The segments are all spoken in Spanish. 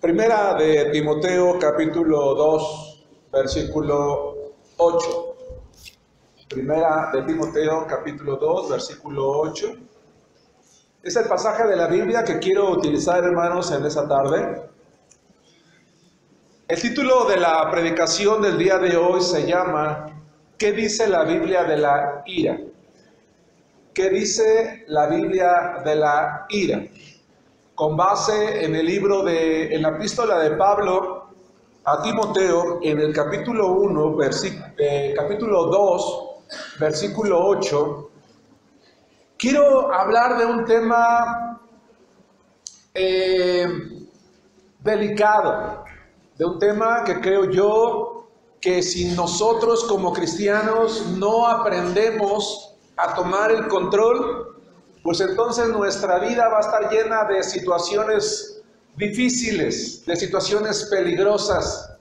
Primera de Timoteo, capítulo 2, versículo 8. Primera de Timoteo, capítulo 2, versículo 8. Es el pasaje de la Biblia que quiero utilizar, hermanos, en esta tarde. El título de la predicación del día de hoy se llama ¿Qué dice la Biblia de la ira? ¿Qué dice la Biblia de la ira? Con base en el libro en la epístola de Pablo a Timoteo, en el capítulo 1, capítulo 2, versículo 8, quiero hablar de un tema delicado, de un tema que creo yo que si nosotros como cristianos no aprendemos a tomar el control, pues entonces nuestra vida va a estar llena de situaciones difíciles, de situaciones peligrosas.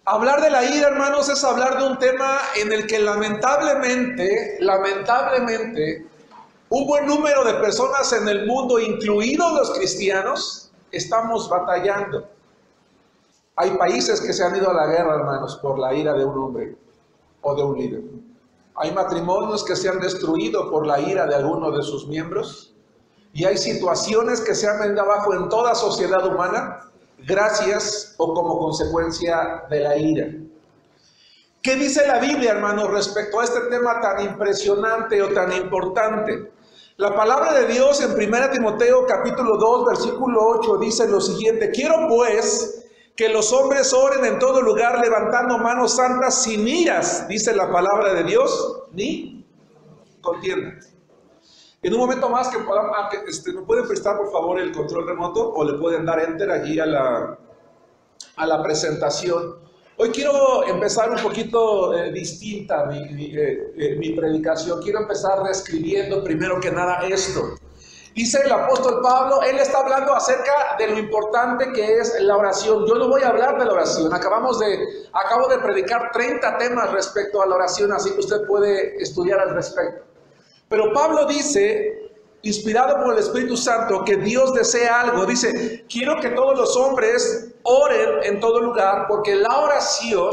Hablar de la ira, hermanos, es hablar de un tema en el que lamentablemente, un buen número de personas en el mundo, incluidos los cristianos, estamos batallando. Hay países que se han ido a la guerra, hermanos, por la ira de un hombre o de un líder. Hay matrimonios que se han destruido por la ira de alguno de sus miembros. Y hay situaciones que se han venido abajo en toda sociedad humana gracias o como consecuencia de la ira. ¿Qué dice la Biblia, hermanos, respecto a este tema tan impresionante o tan importante? La palabra de Dios en 1 Timoteo capítulo 2, versículo 8 dice lo siguiente: quiero pues que los hombres oren en todo lugar levantando manos santas sin iras, dice la palabra de Dios, ni contiendan. En un momento más que podamos, ¿me pueden prestar por favor el control remoto o le pueden dar enter allí a la presentación? Hoy quiero empezar un poquito distinta mi predicación. Quiero empezar describiendo primero que nada esto. Dice el apóstol Pablo, él está hablando acerca de lo importante que es la oración. Yo no voy a hablar de la oración. Acabo de predicar 30 temas respecto a la oración, así que usted puede estudiar al respecto. Pero Pablo dice, inspirado por el Espíritu Santo, que Dios desea algo. Dice, quiero que todos los hombres oren en todo lugar, porque la oración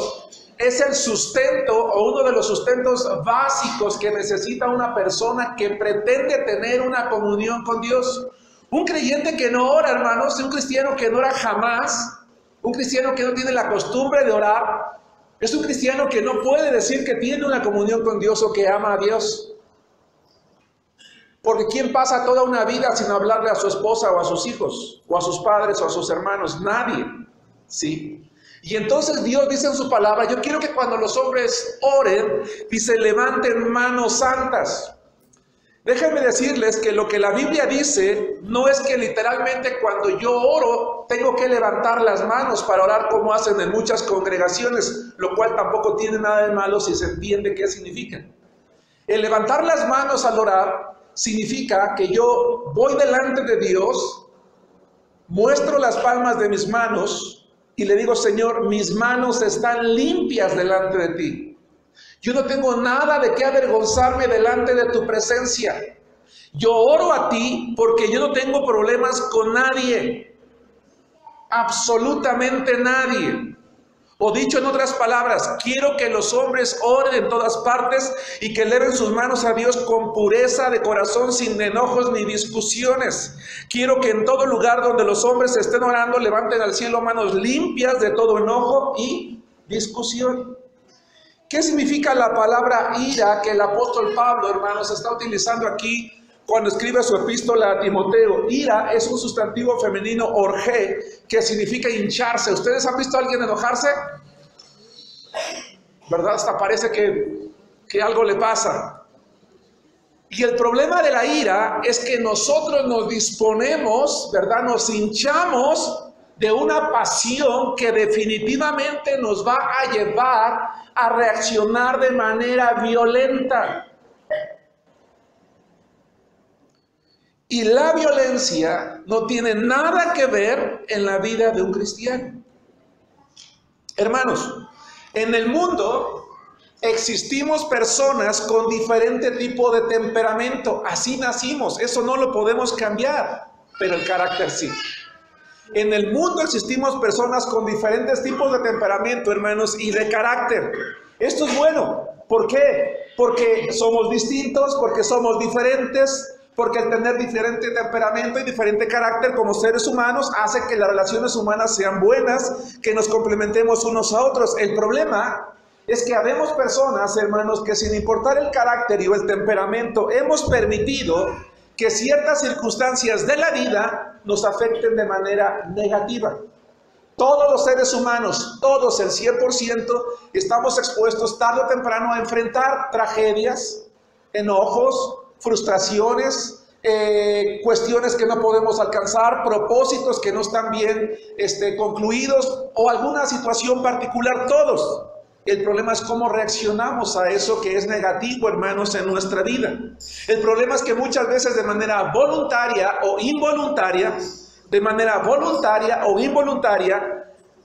es el sustento o uno de los sustentos básicos que necesita una persona que pretende tener una comunión con Dios. Un creyente que no ora, hermanos, un cristiano que no ora jamás, un cristiano que no tiene la costumbre de orar, es un cristiano que no puede decir que tiene una comunión con Dios o que ama a Dios. Porque ¿quién pasa toda una vida sin hablarle a su esposa o a sus hijos, o a sus padres o a sus hermanos? Nadie, ¿sí? Y entonces Dios dice en su palabra, yo quiero que cuando los hombres oren, dice, levanten manos santas. Déjenme decirles que lo que la Biblia dice no es que literalmente cuando yo oro tengo que levantar las manos para orar como hacen en muchas congregaciones, lo cual tampoco tiene nada de malo si se entiende qué significa. El levantar las manos al orar significa que yo voy delante de Dios, muestro las palmas de mis manos y le digo, Señor, mis manos están limpias delante de ti. Yo no tengo nada de qué avergonzarme delante de tu presencia. Yo oro a ti porque yo no tengo problemas con nadie. Absolutamente nadie. O dicho en otras palabras, quiero que los hombres oren en todas partes y que eleven sus manos a Dios con pureza de corazón, sin enojos ni discusiones. Quiero que en todo lugar donde los hombres estén orando, levanten al cielo manos limpias de todo enojo y discusión. ¿Qué significa la palabra ira que el apóstol Pablo, hermanos, está utilizando aquí cuando escribe su epístola a Timoteo? Ira es un sustantivo femenino orge, que significa hincharse. ¿Ustedes han visto a alguien enojarse? ¿Verdad? Hasta parece que algo le pasa. Y el problema de la ira es que nosotros nos disponemos, ¿verdad? Nos hinchamos de una pasión que definitivamente nos va a llevar a reaccionar de manera violenta. Y la violencia no tiene nada que ver en la vida de un cristiano. Hermanos, en el mundo existimos personas con diferente tipo de temperamento. Así nacimos, eso no lo podemos cambiar, pero el carácter sí. En el mundo existimos personas con diferentes tipos de temperamento, hermanos, y de carácter. Esto es bueno. ¿Por qué? Porque somos distintos, porque somos diferentes, porque el tener diferente temperamento y diferente carácter como seres humanos hace que las relaciones humanas sean buenas, que nos complementemos unos a otros. El problema es que habemos personas, hermanos, que sin importar el carácter y el temperamento, hemos permitido que ciertas circunstancias de la vida nos afecten de manera negativa. Todos los seres humanos, todos, el 100%, estamos expuestos tarde o temprano a enfrentar tragedias, enojos, frustraciones, cuestiones que no podemos alcanzar, propósitos que no están bien concluidos o alguna situación particular, todos. El problema es cómo reaccionamos a eso que es negativo, hermanos, en nuestra vida. El problema es que muchas veces de manera voluntaria o involuntaria,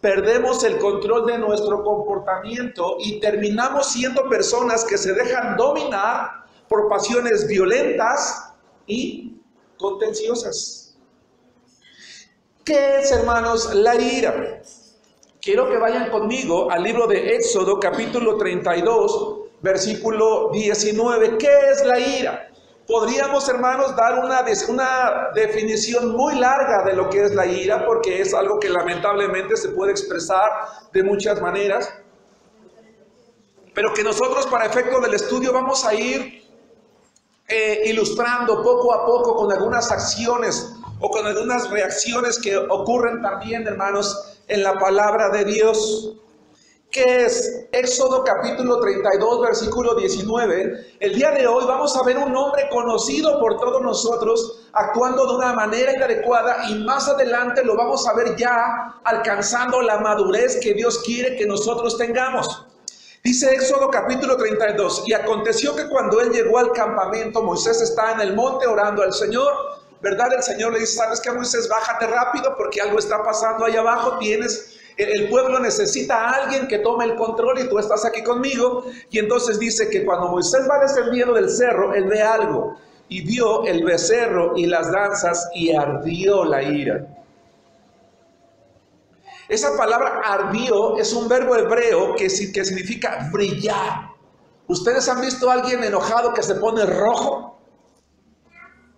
perdemos el control de nuestro comportamiento y terminamos siendo personas que se dejan dominar por pasiones violentas y contenciosas. ¿Qué es, hermanos, la ira? Quiero que vayan conmigo al libro de Éxodo, capítulo 32, versículo 19. ¿Qué es la ira? Podríamos, hermanos, dar una definición muy larga de lo que es la ira, porque es algo que lamentablemente se puede expresar de muchas maneras, pero que nosotros, para efecto del estudio, vamos a ir ilustrando poco a poco con algunas acciones o con algunas reacciones que ocurren también, hermanos, en la palabra de Dios. ¿Qué es? Éxodo capítulo 32, versículo 19. El día de hoy vamos a ver un hombre conocido por todos nosotros actuando de una manera inadecuada, y más adelante lo vamos a ver ya alcanzando la madurez que Dios quiere que nosotros tengamos. Dice Éxodo capítulo 32: y aconteció que cuando él llegó al campamento, Moisés está en el monte orando al Señor, ¿verdad? El Señor le dice: ¿sabes qué, Moisés? Bájate rápido porque algo está pasando ahí abajo, el pueblo necesita a alguien que tome el control y tú estás aquí conmigo. Y entonces dice que cuando Moisés va descendiendo del cerro, él ve algo, y vio el becerro y las danzas, y ardió la ira. Esa palabra ardió es un verbo hebreo que significa brillar. ¿Ustedes han visto a alguien enojado que se pone rojo?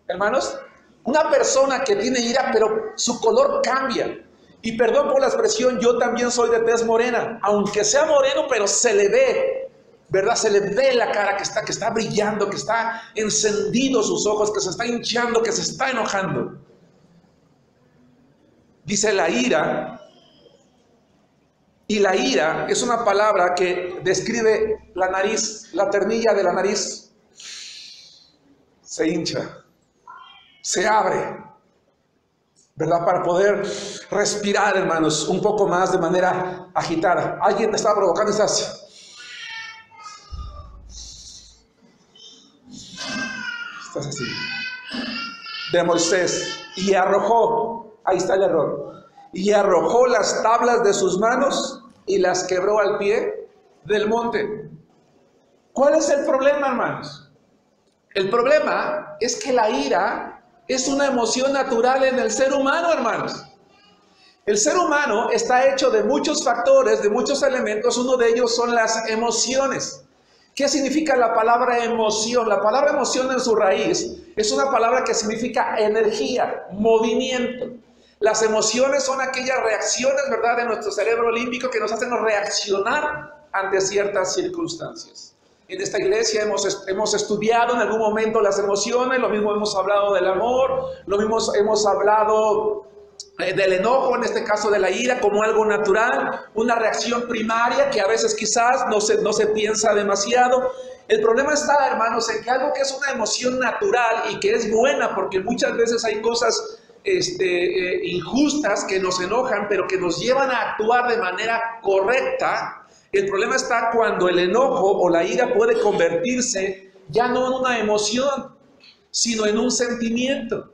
Hermanos, una persona que tiene ira, pero su color cambia. Y perdón por la expresión, yo también soy de tez morena. Aunque sea moreno, pero se le ve, ¿verdad? Se le ve la cara que está brillando, que está encendido sus ojos, que se está hinchando, que se está enojando. Dice la ira. Y la ira es una palabra que describe la nariz, la ternilla de la nariz. Se hincha, se abre, ¿verdad? Para poder respirar, hermanos, un poco más de manera agitada. Alguien te está provocando estas. Estás así. De Moisés. Y arrojó, ahí está el error. Y arrojó las tablas de sus manos y las quebró al pie del monte. ¿Cuál es el problema, hermanos? El problema es que la ira es una emoción natural en el ser humano, hermanos. El ser humano está hecho de muchos factores, de muchos elementos. Uno de ellos son las emociones. ¿Qué significa la palabra emoción? La palabra emoción en su raíz es una palabra que significa energía, movimiento. Las emociones son aquellas reacciones, ¿verdad?, de nuestro cerebro límbico que nos hacen reaccionar ante ciertas circunstancias. En esta iglesia hemos estudiado en algún momento las emociones, lo mismo hemos hablado del amor, lo mismo hemos hablado del enojo, en este caso de la ira, como algo natural, una reacción primaria que a veces quizás no se piensa demasiado. El problema está, hermanos, en que algo que es una emoción natural y que es buena, porque muchas veces hay cosas injustas que nos enojan, pero que nos llevan a actuar de manera correcta. El problema está cuando el enojo o la ira puede convertirse ya no en una emoción, sino en un sentimiento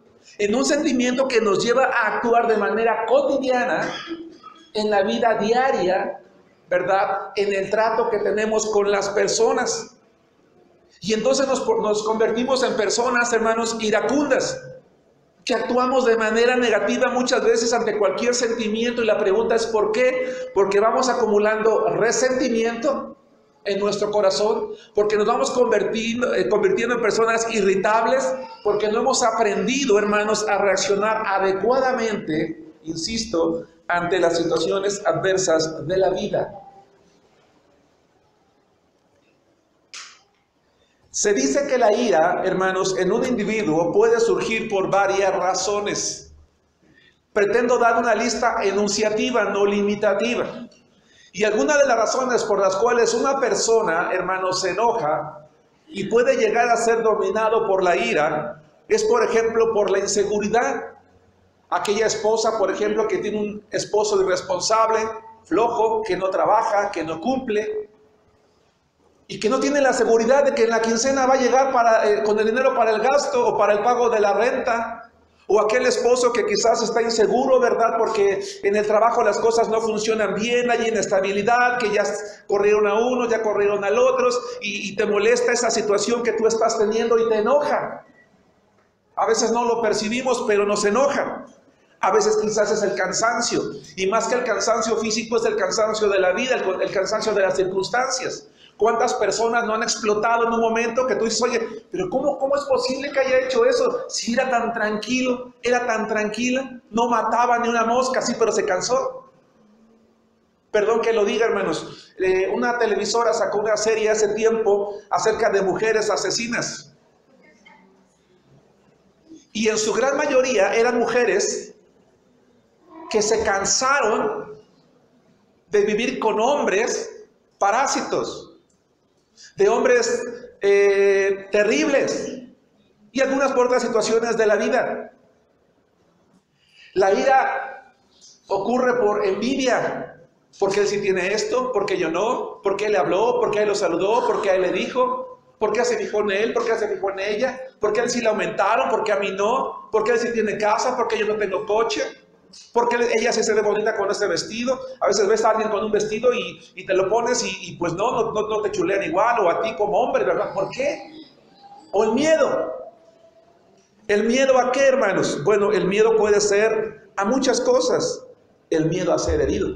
que nos lleva a actuar de manera cotidiana en la vida diaria, ¿verdad?, en el trato que tenemos con las personas. Y entonces nos convertimos en personas, hermanos, iracundas. que actuamos de manera negativa muchas veces ante cualquier sentimiento, y la pregunta es ¿por qué? Porque vamos acumulando resentimiento en nuestro corazón, porque nos vamos convirtiendo en personas irritables, porque no hemos aprendido, hermanos, a reaccionar adecuadamente, insisto, ante las situaciones adversas de la vida. Se dice que la ira, hermanos, en un individuo puede surgir por varias razones. Pretendo dar una lista enunciativa, no limitativa. Y algunas de las razones por las cuales una persona, hermanos, se enoja y puede llegar a ser dominado por la ira, es, por ejemplo, por la inseguridad. Aquella esposa, por ejemplo, que tiene un esposo irresponsable, flojo, que no trabaja, que no cumple, y que no tiene la seguridad de que en la quincena va a llegar con el dinero para el gasto o para el pago de la renta. O aquel esposo que quizás está inseguro, ¿verdad? Porque en el trabajo las cosas no funcionan bien, hay inestabilidad, que ya corrieron a uno, ya corrieron al otro, y te molesta esa situación que tú estás teniendo y te enoja. A veces no lo percibimos, pero nos enoja. A veces quizás es el cansancio, y más que el cansancio físico es el cansancio de la vida, el cansancio de las circunstancias. ¿Cuántas personas no han explotado en un momento que tú dices, oye, pero ¿cómo es posible que haya hecho eso? Si era tan tranquilo, era tan tranquila, no mataba ni una mosca, sí, pero se cansó. Perdón que lo diga, hermanos, una televisora sacó una serie hace tiempo acerca de mujeres asesinas. Y en su gran mayoría eran mujeres que se cansaron de vivir con hombres parásitos, de hombres terribles, y algunas por otras situaciones de la vida. La ira ocurre por envidia, porque él sí tiene esto, porque yo no, porque él le habló, porque él lo saludó, porque él le dijo, porque él se fijó en él, porque él se fijó en ella, porque él sí le aumentaron, porque a mí no, porque él sí tiene casa, porque yo no tengo coche. Porque ella sí se ve bonita con ese vestido. A veces ves a alguien con un vestido y te lo pones y pues no te chulean igual, o a ti como hombre, ¿verdad? ¿Por qué? O el miedo. ¿El miedo a qué, hermanos? Bueno, el miedo puede ser a muchas cosas. El miedo a ser herido.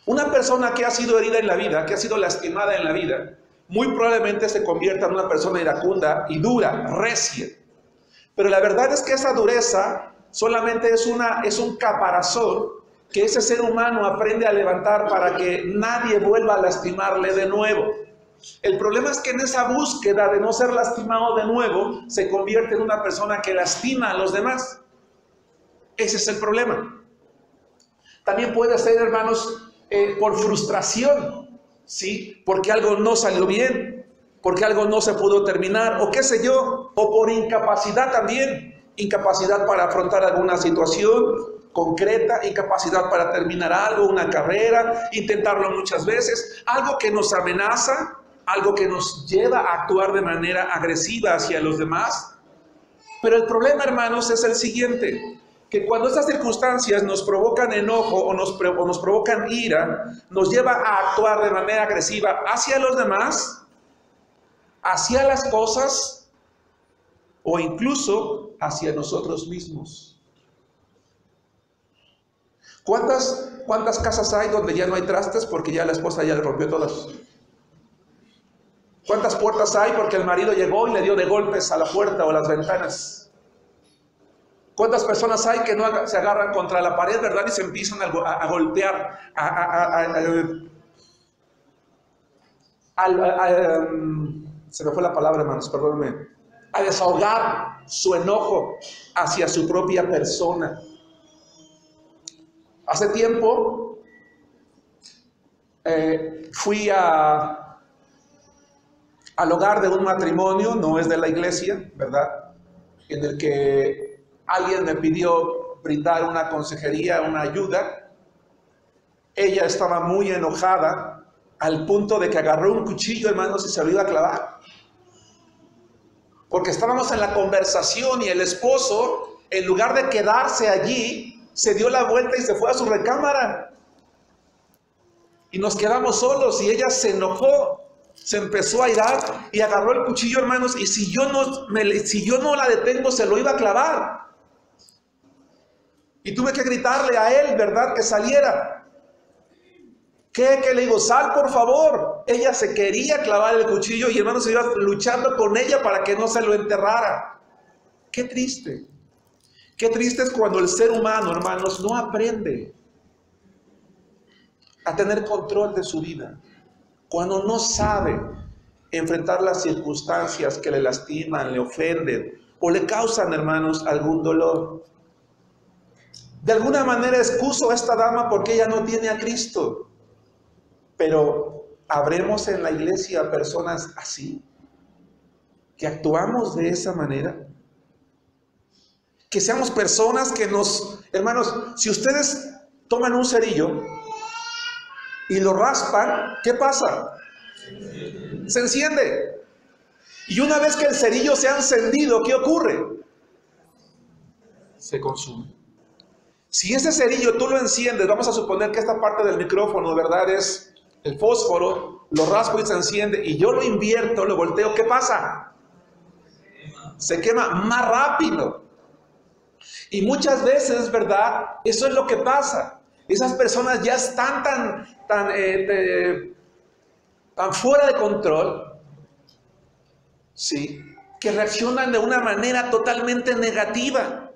Una persona que ha sido herida en la vida, que ha sido lastimada en la vida, muy probablemente se convierta en una persona iracunda y dura, recia. Pero la verdad es que esa dureza solamente es un caparazón que ese ser humano aprende a levantar para que nadie vuelva a lastimarle de nuevo. El problema es que en esa búsqueda de no ser lastimado de nuevo, se convierte en una persona que lastima a los demás. Ese es el problema. También puede ser, hermanos, por frustración, ¿sí? Porque algo no salió bien, porque algo no se pudo terminar, o qué sé yo, o por incapacidad también. Incapacidad para afrontar alguna situación concreta, incapacidad para terminar algo, una carrera, intentarlo muchas veces, algo que nos amenaza, algo que nos lleva a actuar de manera agresiva hacia los demás. Pero el problema, hermanos, es el siguiente, que cuando estas circunstancias nos provocan enojo o nos provocan ira, nos lleva a actuar de manera agresiva hacia los demás, hacia las cosas, o incluso hacia nosotros mismos. ¿Cuántas casas hay donde ya no hay trastes porque ya la esposa ya le rompió todas? ¿Cuántas puertas hay porque el marido llegó y le dio de golpes a la puerta o a las ventanas? ¿Cuántas personas hay que no se agarran contra la pared, verdad, y se empiezan a golpear, se me fue la palabra, hermanos, perdónenme, a desahogar su enojo hacia su propia persona? Hace tiempo fui al hogar de un matrimonio, no es de la iglesia, ¿verdad? En el que alguien me pidió brindar una consejería, una ayuda. Ella estaba muy enojada al punto de que agarró un cuchillo, hermanos, y se lo iba a clavar. Porque estábamos en la conversación y el esposo, en lugar de quedarse allí, se dio la vuelta y se fue a su recámara. Y nos quedamos solos y ella se enojó, se empezó a irar y agarró el cuchillo, hermanos, y si yo no la detengo, se lo iba a clavar. Y tuve que gritarle a él, ¿verdad? Que saliera. ¿Qué le digo? Sal, por favor. Ella se quería clavar el cuchillo y hermano se iba luchando con ella para que no se lo enterrara. Qué triste. Qué triste es cuando el ser humano, hermanos, no aprende a tener control de su vida. Cuando no sabe enfrentar las circunstancias que le lastiman, le ofenden o le causan, hermanos, algún dolor. De alguna manera excuso a esta dama porque ella no tiene a Cristo. Pero ¿habremos en la iglesia personas así? ¿Que actuamos de esa manera? Que seamos personas que hermanos, si ustedes toman un cerillo y lo raspan, ¿qué pasa? Se enciende. Y una vez que el cerillo se ha encendido, ¿qué ocurre? Se consume. Si ese cerillo tú lo enciendes, vamos a suponer que esta parte del micrófono, ¿verdad? Es el fósforo, lo raspo y se enciende, y yo lo invierto, lo volteo, ¿qué pasa? Se quema más rápido. Y muchas veces, ¿verdad? Eso es lo que pasa. Esas personas ya están tan fuera de control, ¿sí? Que reaccionan de una manera totalmente negativa.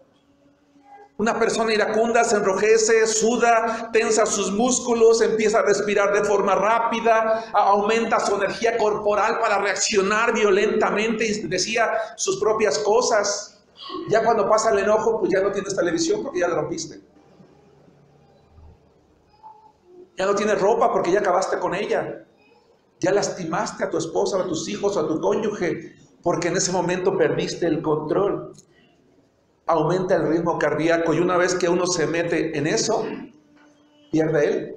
Una persona iracunda se enrojece, suda, tensa sus músculos, empieza a respirar de forma rápida, aumenta su energía corporal para reaccionar violentamente y decía sus propias cosas. Ya cuando pasa el enojo, pues ya no tienes televisión porque ya la rompiste. Ya no tienes ropa porque ya acabaste con ella. Ya lastimaste a tu esposa, a tus hijos, a tu cónyuge, porque en ese momento perdiste el control. Aumenta el ritmo cardíaco y una vez que uno se mete en eso, pierde el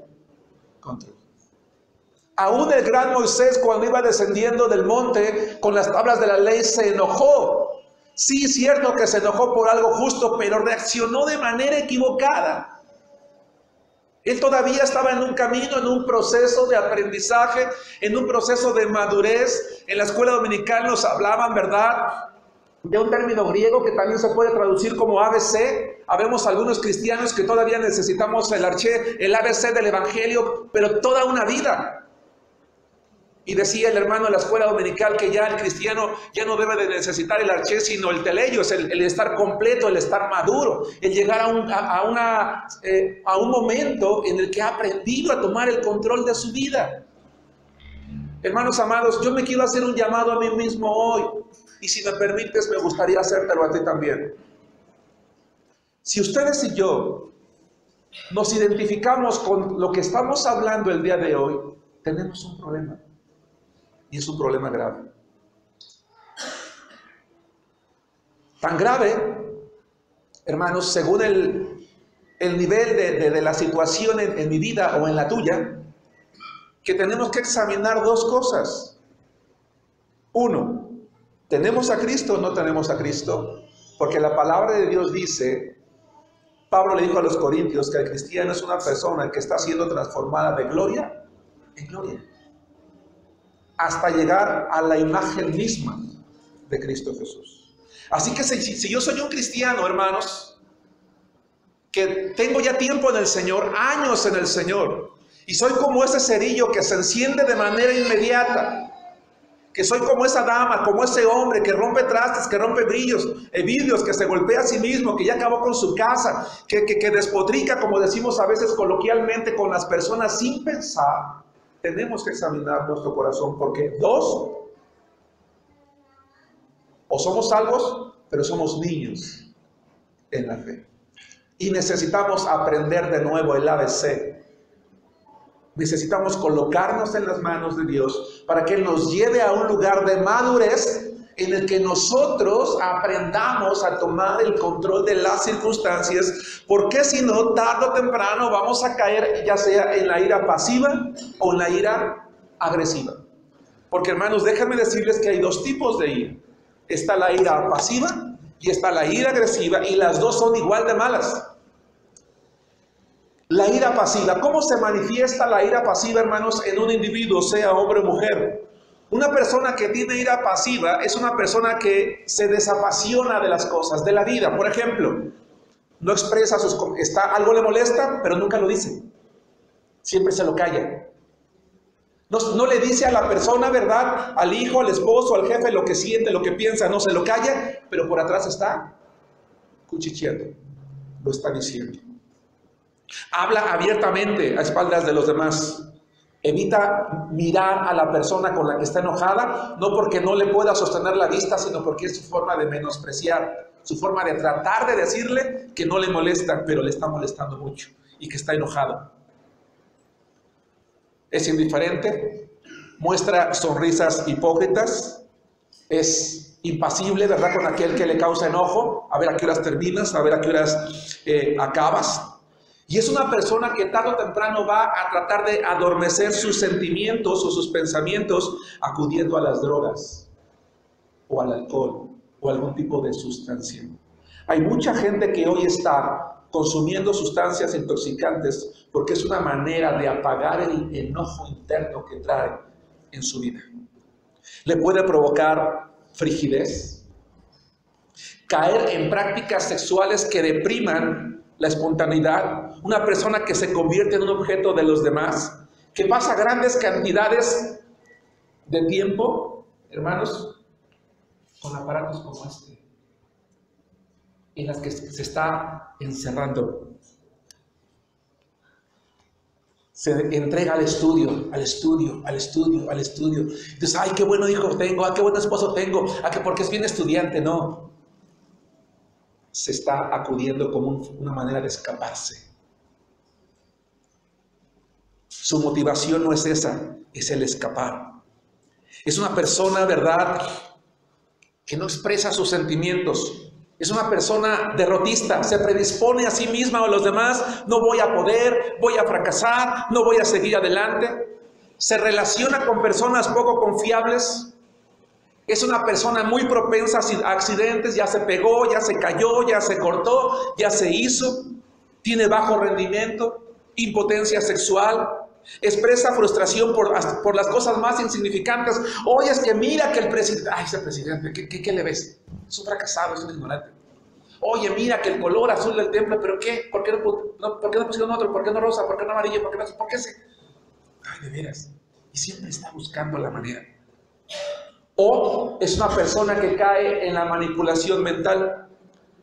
control. Aún el gran Moisés, cuando iba descendiendo del monte con las tablas de la ley, se enojó. Sí, es cierto que se enojó por algo justo, pero reaccionó de manera equivocada. Él todavía estaba en un camino, en un proceso de aprendizaje, en un proceso de madurez. En la escuela dominical nos hablaban, ¿verdad?, de un término griego que también se puede traducir como ABC. Habemos algunos cristianos que todavía necesitamos el ABC del Evangelio, pero toda una vida. Y decía el hermano en la escuela dominical que ya el cristiano ya no debe de necesitar el arché, sino el teleio, es el estar completo, el estar maduro, el llegar a un momento en el que ha aprendido a tomar el control de su vida. Hermanos amados, yo me quiero hacer un llamado a mí mismo hoy, y si me permites, me gustaría hacértelo a ti también. Si ustedes y yo nos identificamos con lo que estamos hablando el día de hoy, tenemos un problema. Y es un problema grave. Tan grave, hermanos, según el nivel de la situación en mi vida o en la tuya, que tenemos que examinar dos cosas. Uno, ¿tenemos a Cristo o no tenemos a Cristo? Porque la palabra de Dios dice, Pablo le dijo a los corintios que el cristiano es una persona que está siendo transformada de gloria en gloria, hasta llegar a la imagen misma de Cristo Jesús. Así que si yo soy un cristiano, hermanos, que tengo ya tiempo en el Señor, años en el Señor, y soy como ese cerillo que se enciende de manera inmediata, que soy como esa dama, como ese hombre que rompe trastes, que rompe vidrios, que se golpea a sí mismo, que ya acabó con su casa, que despotrica, como decimos a veces coloquialmente, con las personas sin pensar. Tenemos que examinar nuestro corazón, porque dos, o somos salvos, pero somos niños en la fe. Y necesitamos aprender de nuevo el ABC. Necesitamos colocarnos en las manos de Dios para que Él nos lleve a un lugar de madurez en el que nosotros aprendamos a tomar el control de las circunstancias, porque si no, tarde o temprano vamos a caer ya sea en la ira pasiva o en la ira agresiva. Porque hermanos, déjenme decirles que hay dos tipos de ira. Está la ira pasiva y está la ira agresiva, y las dos son igual de malas. La ira pasiva, ¿cómo se manifiesta la ira pasiva, hermanos, en un individuo, sea hombre o mujer? Una persona que tiene ira pasiva es una persona que se desapasiona de las cosas, de la vida. Por ejemplo, no expresa algo le molesta, pero nunca lo dice. Siempre se lo calla. No le dice a la persona, ¿verdad? Al hijo, al esposo, al jefe, lo que siente, lo que piensa, no se lo calla, pero por atrás está cuchicheando. Lo está diciendo. Habla abiertamente a espaldas de los demás. Evita mirar a la persona con la que está enojada, no porque no le pueda sostener la vista, sino porque es su forma de menospreciar, su forma de tratar de decirle que no le molesta, pero le está molestando mucho y que está enojado. Es indiferente, muestra sonrisas hipócritas, es impasible, ¿verdad?, con aquel que le causa enojo, a ver a qué horas terminas, a ver a qué horas acabas. Y es una persona que tarde o temprano va a tratar de adormecer sus sentimientos o sus pensamientos acudiendo a las drogas o al alcohol o algún tipo de sustancia. Hay mucha gente que hoy está consumiendo sustancias intoxicantes porque es una manera de apagar el enojo interno que trae en su vida. Le puede provocar frigidez, caer en prácticas sexuales que depriman la espontaneidad, una persona que se convierte en un objeto de los demás, que pasa grandes cantidades de tiempo, hermanos, con aparatos como este, en las que se está encerrando. Se entrega al estudio, al estudio, al estudio, al estudio. Entonces, ay, qué bueno hijo tengo, qué buen esposo tengo, que porque es bien estudiante. No. Se está acudiendo como una manera de escaparse. Su motivación no es esa, es el escapar. Es una persona, ¿verdad?, que no expresa sus sentimientos. Es una persona derrotista, se predispone a sí misma o a los demás, no voy a poder, voy a fracasar, no voy a seguir adelante. Se relaciona con personas poco confiables. Es una persona muy propensa a accidentes, ya se pegó, ya se cayó, ya se cortó, ya se hizo. Tiene bajo rendimiento, impotencia sexual, expresa frustración por las cosas más insignificantes. Oye, es que mira que el presidente, ay, ese presidente, ¿qué le ves? Es un fracasado, es un ignorante. Oye, mira que el color azul del templo, ¿pero qué? ¿Por qué no pusieron otro? ¿Por qué no rosa? ¿Por qué no amarillo? ¿Por qué se? Ay, de veras. Y siempre está buscando la manera. O es una persona que cae en la manipulación mental,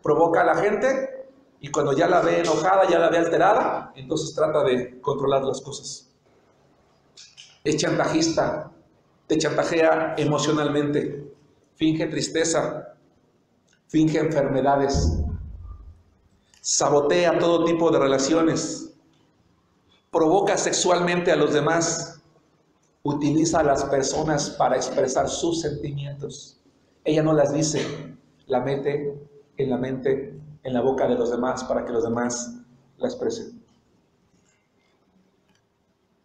provoca a la gente y cuando ya la ve enojada, ya la ve alterada, entonces trata de controlar las cosas. Es chantajista, te chantajea emocionalmente, finge tristeza, finge enfermedades, sabotea todo tipo de relaciones, provoca sexualmente a los demás. Utiliza a las personas para expresar sus sentimientos. Ella no las dice, la mete en la mente, en la boca de los demás para que los demás la expresen.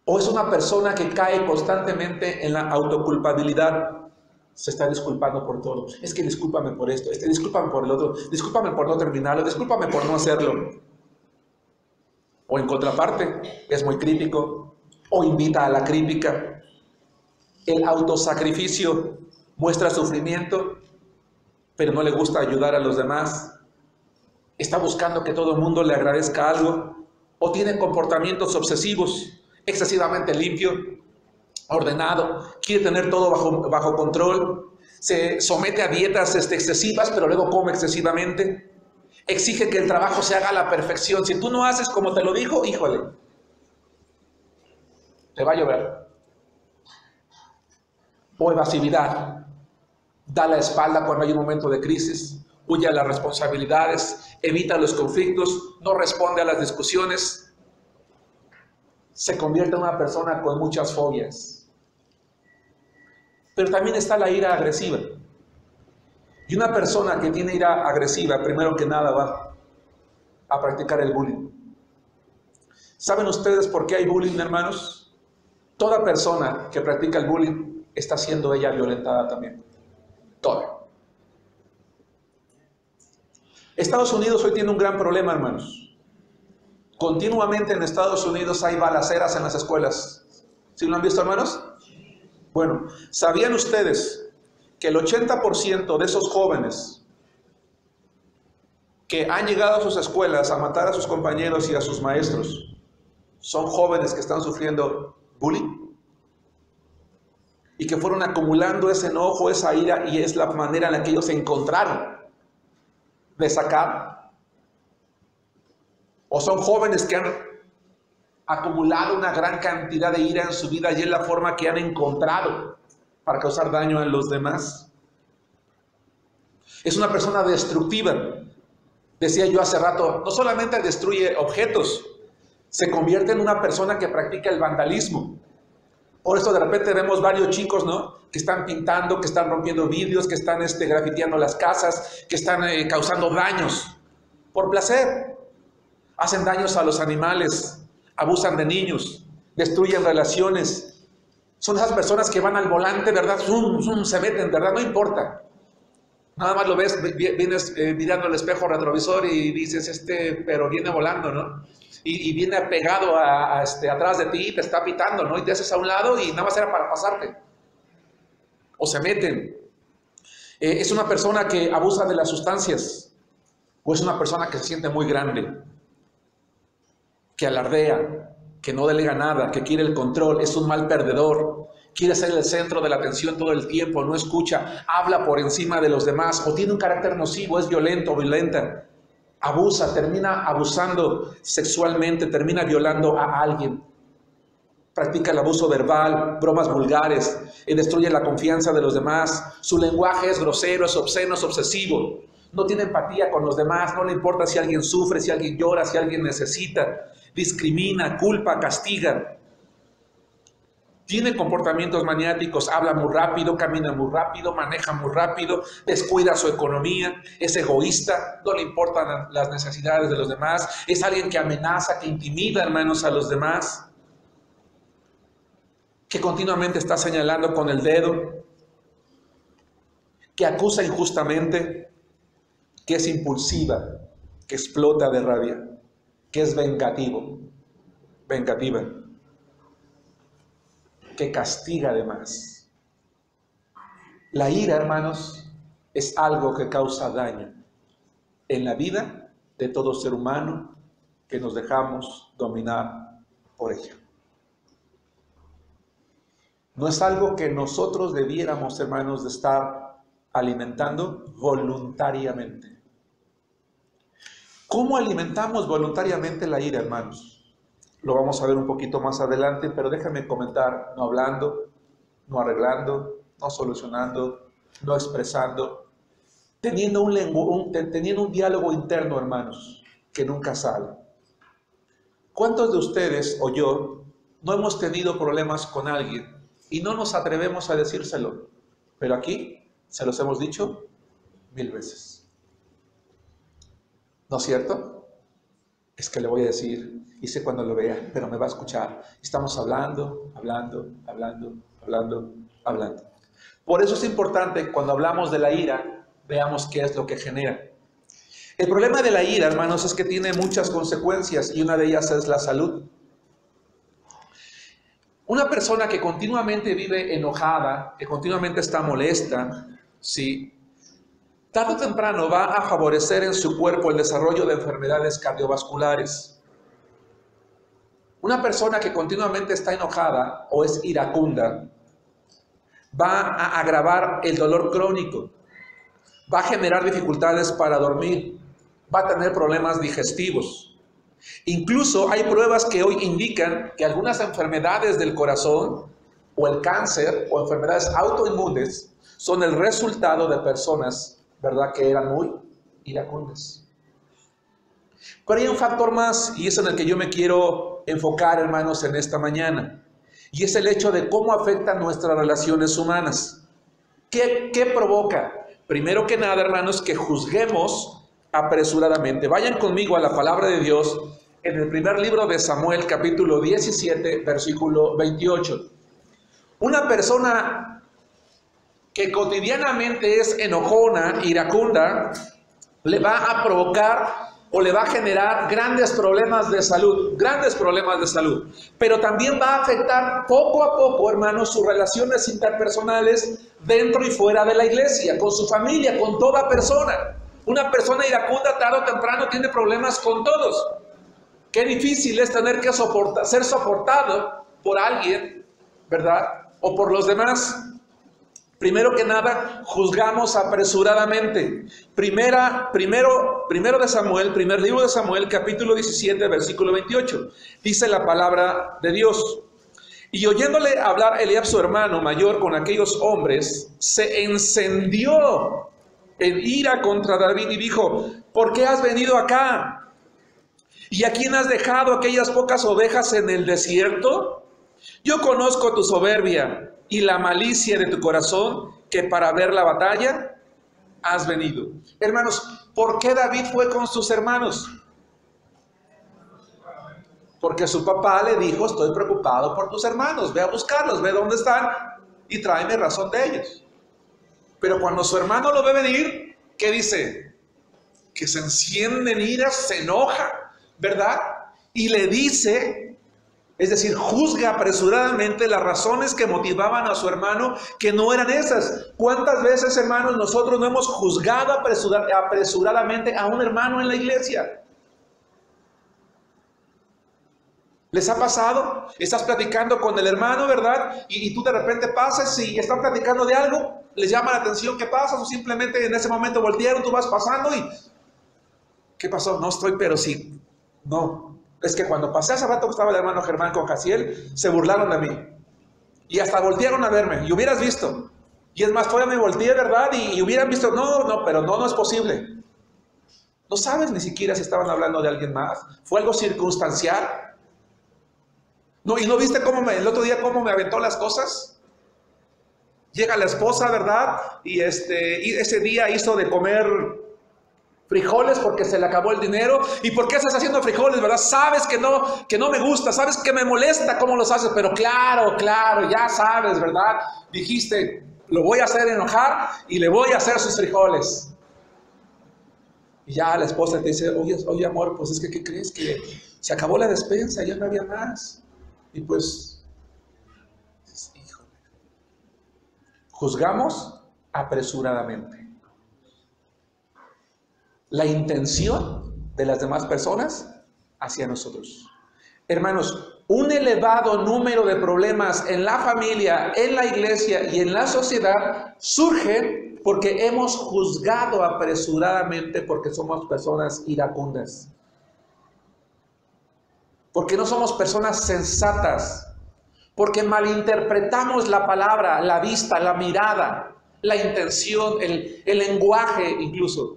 O es una persona que cae constantemente en la autoculpabilidad. Se está disculpando por todo. Es que discúlpame por esto, discúlpame por el otro, discúlpame por no terminarlo, discúlpame por no hacerlo. O en contraparte, es muy crítico o invita a la crítica. El autosacrificio, muestra sufrimiento, pero no le gusta ayudar a los demás. Está buscando que todo el mundo le agradezca algo. O tiene comportamientos obsesivos, excesivamente limpio, ordenado, quiere tener todo bajo control. Se somete a dietas excesivas, pero luego come excesivamente. Exige que el trabajo se haga a la perfección. Si tú no haces como te lo dijo, híjole, te va a llover. O evasividad, da la espalda cuando hay un momento de crisis, huye a las responsabilidades, evita los conflictos, no responde a las discusiones, se convierte en una persona con muchas fobias. Pero también está la ira agresiva. Y una persona que tiene ira agresiva, primero que nada va a practicar el bullying. ¿Saben ustedes por qué hay bullying, hermanos? Toda persona que practica el bullying está siendo ella violentada también. Toda. Estados Unidos hoy tiene un gran problema, hermanos. Continuamente en Estados Unidos hay balaceras en las escuelas. ¿Sí lo han visto, hermanos? Bueno, ¿sabían ustedes que el 80% de esos jóvenes que han llegado a sus escuelas a matar a sus compañeros y a sus maestros son jóvenes que están sufriendo bullying y que fueron acumulando ese enojo, esa ira, y es la manera en la que ellos se encontraron de sacar? ¿O son jóvenes que han acumulado una gran cantidad de ira en su vida y es la forma que han encontrado para causar daño a los demás? Es una persona destructiva. Decía yo hace rato, no solamente destruye objetos, se convierte en una persona que practica el vandalismo. Por eso de repente vemos varios chicos, ¿no?, que están pintando, que están rompiendo vidrios, que están grafiteando las casas, que están causando daños por placer. Hacen daños a los animales, abusan de niños, destruyen relaciones. Son esas personas que van al volante, ¿verdad? Zum, zum, se meten, ¿verdad? No importa. Nada más lo ves, vienes mirando el espejo retrovisor y dices, pero viene volando, ¿no? Y viene pegado atrás de ti y te está pitando, ¿no? Y te haces a un lado y nada más era para pasarte. O se meten. Es una persona que abusa de las sustancias. O es una persona que se siente muy grande, que alardea, que no delega nada, que quiere el control, es un mal perdedor, quiere ser el centro de la atención todo el tiempo, no escucha, habla por encima de los demás, o tiene un carácter nocivo, es violento o violenta, abusa, termina abusando sexualmente, termina violando a alguien, practica el abuso verbal, bromas vulgares, destruye la confianza de los demás, su lenguaje es grosero, es obsceno, es obsesivo, no tiene empatía con los demás, no le importa si alguien sufre, si alguien llora, si alguien necesita, discrimina, culpa, castiga. Tiene comportamientos maniáticos, habla muy rápido, camina muy rápido, maneja muy rápido, descuida su economía, es egoísta, no le importan las necesidades de los demás, es alguien que amenaza, que intimida, hermanos, a los demás, que continuamente está señalando con el dedo, que acusa injustamente, que es impulsiva, que explota de rabia, que es vengativa, que castiga además. La ira, hermanos, es algo que causa daño en la vida de todo ser humano que nos dejamos dominar por ella. No es algo que nosotros debiéramos, hermanos, de estar alimentando voluntariamente. ¿Cómo alimentamos voluntariamente la ira, hermanos? Lo vamos a ver un poquito más adelante, pero déjame comentar, no hablando, no arreglando, no solucionando, no expresando, teniendo un diálogo interno, hermanos, que nunca sale. ¿Cuántos de ustedes o yo no hemos tenido problemas con alguien y no nos atrevemos a decírselo? Pero aquí se los hemos dicho 1000 veces. ¿No es cierto? Es que le voy a decir, y sé cuando lo vea, pero me va a escuchar. Estamos hablando. Por eso es importante, cuando hablamos de la ira, veamos qué es lo que genera. El problema de la ira, hermanos, es que tiene muchas consecuencias y una de ellas es la salud. Una persona que continuamente vive enojada, que continuamente está molesta, ¿sí?, tarde o temprano va a favorecer en su cuerpo el desarrollo de enfermedades cardiovasculares. Una persona que continuamente está enojada o es iracunda va a agravar el dolor crónico, va a generar dificultades para dormir, va a tener problemas digestivos. Incluso hay pruebas que hoy indican que algunas enfermedades del corazón o el cáncer o enfermedades autoinmunes son el resultado de personas, ¿verdad?, que eran muy iracundas. Pero hay un factor más, y es en el que yo me quiero enfocar, hermanos, en esta mañana, y es el hecho de cómo afectan nuestras relaciones humanas. ¿Qué provoca? Primero que nada, hermanos, que juzguemos apresuradamente. Vayan conmigo a la palabra de Dios en el primer libro de Samuel, capítulo 17, versículo 28. Una persona que cotidianamente es enojona, iracunda, le va a provocar o le va a generar grandes problemas de salud, pero también va a afectar poco a poco, hermanos, sus relaciones interpersonales dentro y fuera de la iglesia, con su familia, con toda persona. Una persona iracunda tarde o temprano tiene problemas con todos. Qué difícil es tener que ser soportado por alguien, ¿verdad? O por los demás. Primero que nada, juzgamos apresuradamente. Primero de Samuel, primer libro de Samuel, capítulo 17, versículo 28. Dice la palabra de Dios. Y oyéndole hablar Eliab, su hermano mayor, con aquellos hombres, se encendió en ira contra David y dijo: ¿por qué has venido acá? ¿Y a quién has dejado aquellas pocas ovejas en el desierto? Yo conozco tu soberbia y la malicia de tu corazón, que para ver la batalla has venido. Hermanos, ¿por qué David fue con sus hermanos? Porque su papá le dijo: estoy preocupado por tus hermanos, ve a buscarlos, ve dónde están y tráeme razón de ellos. Pero cuando su hermano lo ve venir, ¿qué dice? Que se enciende en ira, se enoja, ¿verdad? Y le dice, es decir, juzga apresuradamente las razones que motivaban a su hermano, que no eran esas. ¿Cuántas veces, hermanos, nosotros no hemos juzgado apresuradamente a un hermano en la iglesia? ¿Les ha pasado? Estás platicando con el hermano, ¿verdad? Y tú de repente pasas y están platicando de algo, les llama la atención que pasas, o simplemente en ese momento voltearon, tú vas pasando y... ¿qué pasó? No estoy, pero sí. No, es que cuando pasé hace rato que estaba el hermano Germán con Jaciel, se burlaron de mí. Y hasta voltearon a verme, y hubieras visto. Y es más, todavía me volteé, ¿verdad? Y hubieran visto, pero no es posible. No sabes ni siquiera si estaban hablando de alguien más. Fue algo circunstancial. No, ¿y no viste el otro día cómo me aventó las cosas? Llega la esposa, ¿verdad? Y ese día hizo de comer frijoles porque se le acabó el dinero. ¿Y por qué estás haciendo frijoles, verdad? Sabes que no me gusta, sabes que me molesta cómo los haces, pero claro, ya sabes, ¿verdad? Dijiste, lo voy a hacer enojar y le voy a hacer sus frijoles. Y ya la esposa te dice: oye amor, pues es que, ¿qué crees? Que se acabó la despensa, ya no había más. Y pues, híjole, juzgamos apresuradamente. La intención de las demás personas hacia nosotros. Hermanos, un elevado número de problemas en la familia, en la iglesia y en la sociedad surgen porque hemos juzgado apresuradamente, porque somos personas iracundas. Porque no somos personas sensatas, porque malinterpretamos la palabra, la vista, la mirada, la intención, el lenguaje incluso.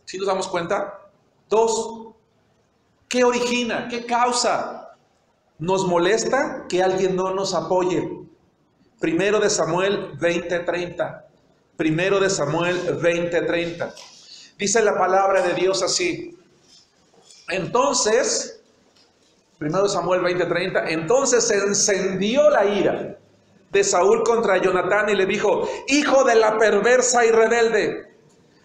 ¿Sí nos damos cuenta? 2, ¿qué origina? ¿Qué causa? Nos molesta que alguien no nos apoye. Primero de Samuel 20:30. Primero de Samuel 20:30. Dice la palabra de Dios así. Entonces... Primero Samuel 20:30, entonces se encendió la ira de Saúl contra Jonatán y le dijo: hijo de la perversa y rebelde,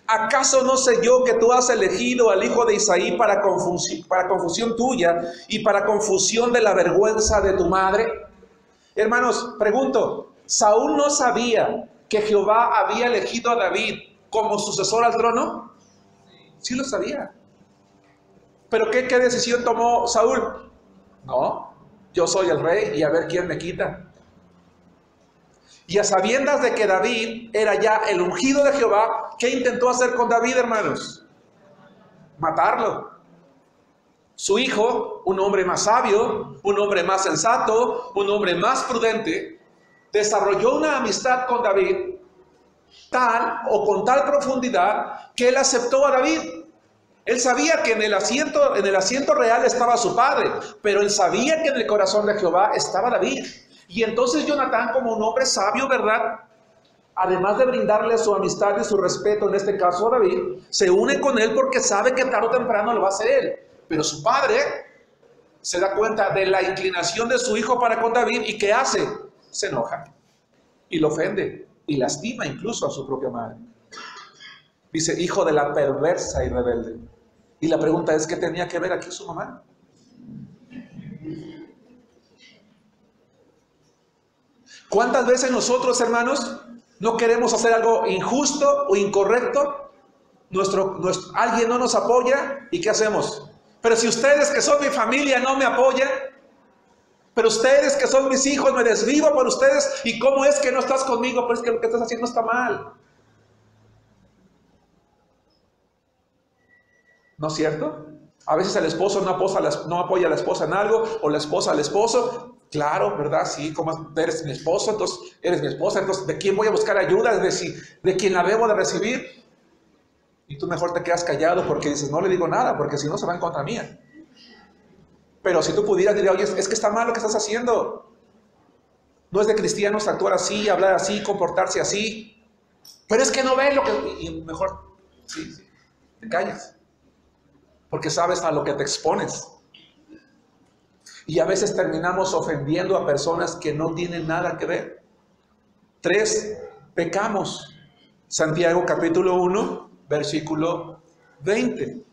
¿acaso no sé yo que tú has elegido al hijo de Isaí para confusión tuya y para confusión de la vergüenza de tu madre? Hermanos, pregunto, ¿Saúl no sabía que Jehová había elegido a David como sucesor al trono? Sí lo sabía. ¿Pero qué decisión tomó Saúl? No, yo soy el rey y a ver quién me quita. Y a sabiendas de que David era ya el ungido de Jehová, ¿qué intentó hacer con David, hermanos? Matarlo. Su hijo, un hombre más sabio, un hombre más sensato, un hombre más prudente, desarrolló una amistad con David con tal profundidad que él aceptó a David. Él sabía que en el asiento real estaba su padre, pero él sabía que en el corazón de Jehová estaba David. Y entonces Jonatán, como un hombre sabio, ¿verdad?, además de brindarle su amistad y su respeto, en este caso a David, se une con él porque sabe que tarde o temprano lo va a hacer él. Pero su padre se da cuenta de la inclinación de su hijo para con David, ¿y qué hace? Se enoja y lo ofende y lastima incluso a su propia madre. Dice: hijo de la perversa y rebelde. Y la pregunta es, ¿qué tenía que ver aquí su mamá? ¿Cuántas veces nosotros, hermanos, no queremos hacer algo injusto o incorrecto alguien no nos apoya, ¿y qué hacemos? Pero si ustedes que son mi familia no me apoyan, pero ustedes que son mis hijos, me desvivo por ustedes, ¿y cómo es que no estás conmigo? Pues es que lo que estás haciendo está mal. ¿No es cierto? A veces el esposo no apoya a la esposa en algo, o la esposa al esposo. Claro, ¿verdad? Sí, como eres mi esposo, entonces eres mi esposa, entonces ¿de quién voy a buscar ayuda? ¿De quién la debo de recibir? Y tú mejor te quedas callado porque dices, no le digo nada, porque si no se va en contra mía. Pero si tú pudieras decir, oye, es que está mal lo que estás haciendo. No es de cristianos actuar así, hablar así, comportarse así. Pero es que no ves lo que... Y mejor, sí, te callas. Porque sabes a lo que te expones. Y a veces terminamos ofendiendo a personas que no tienen nada que ver. 3, pecamos. Santiago capítulo 1, versículo 20.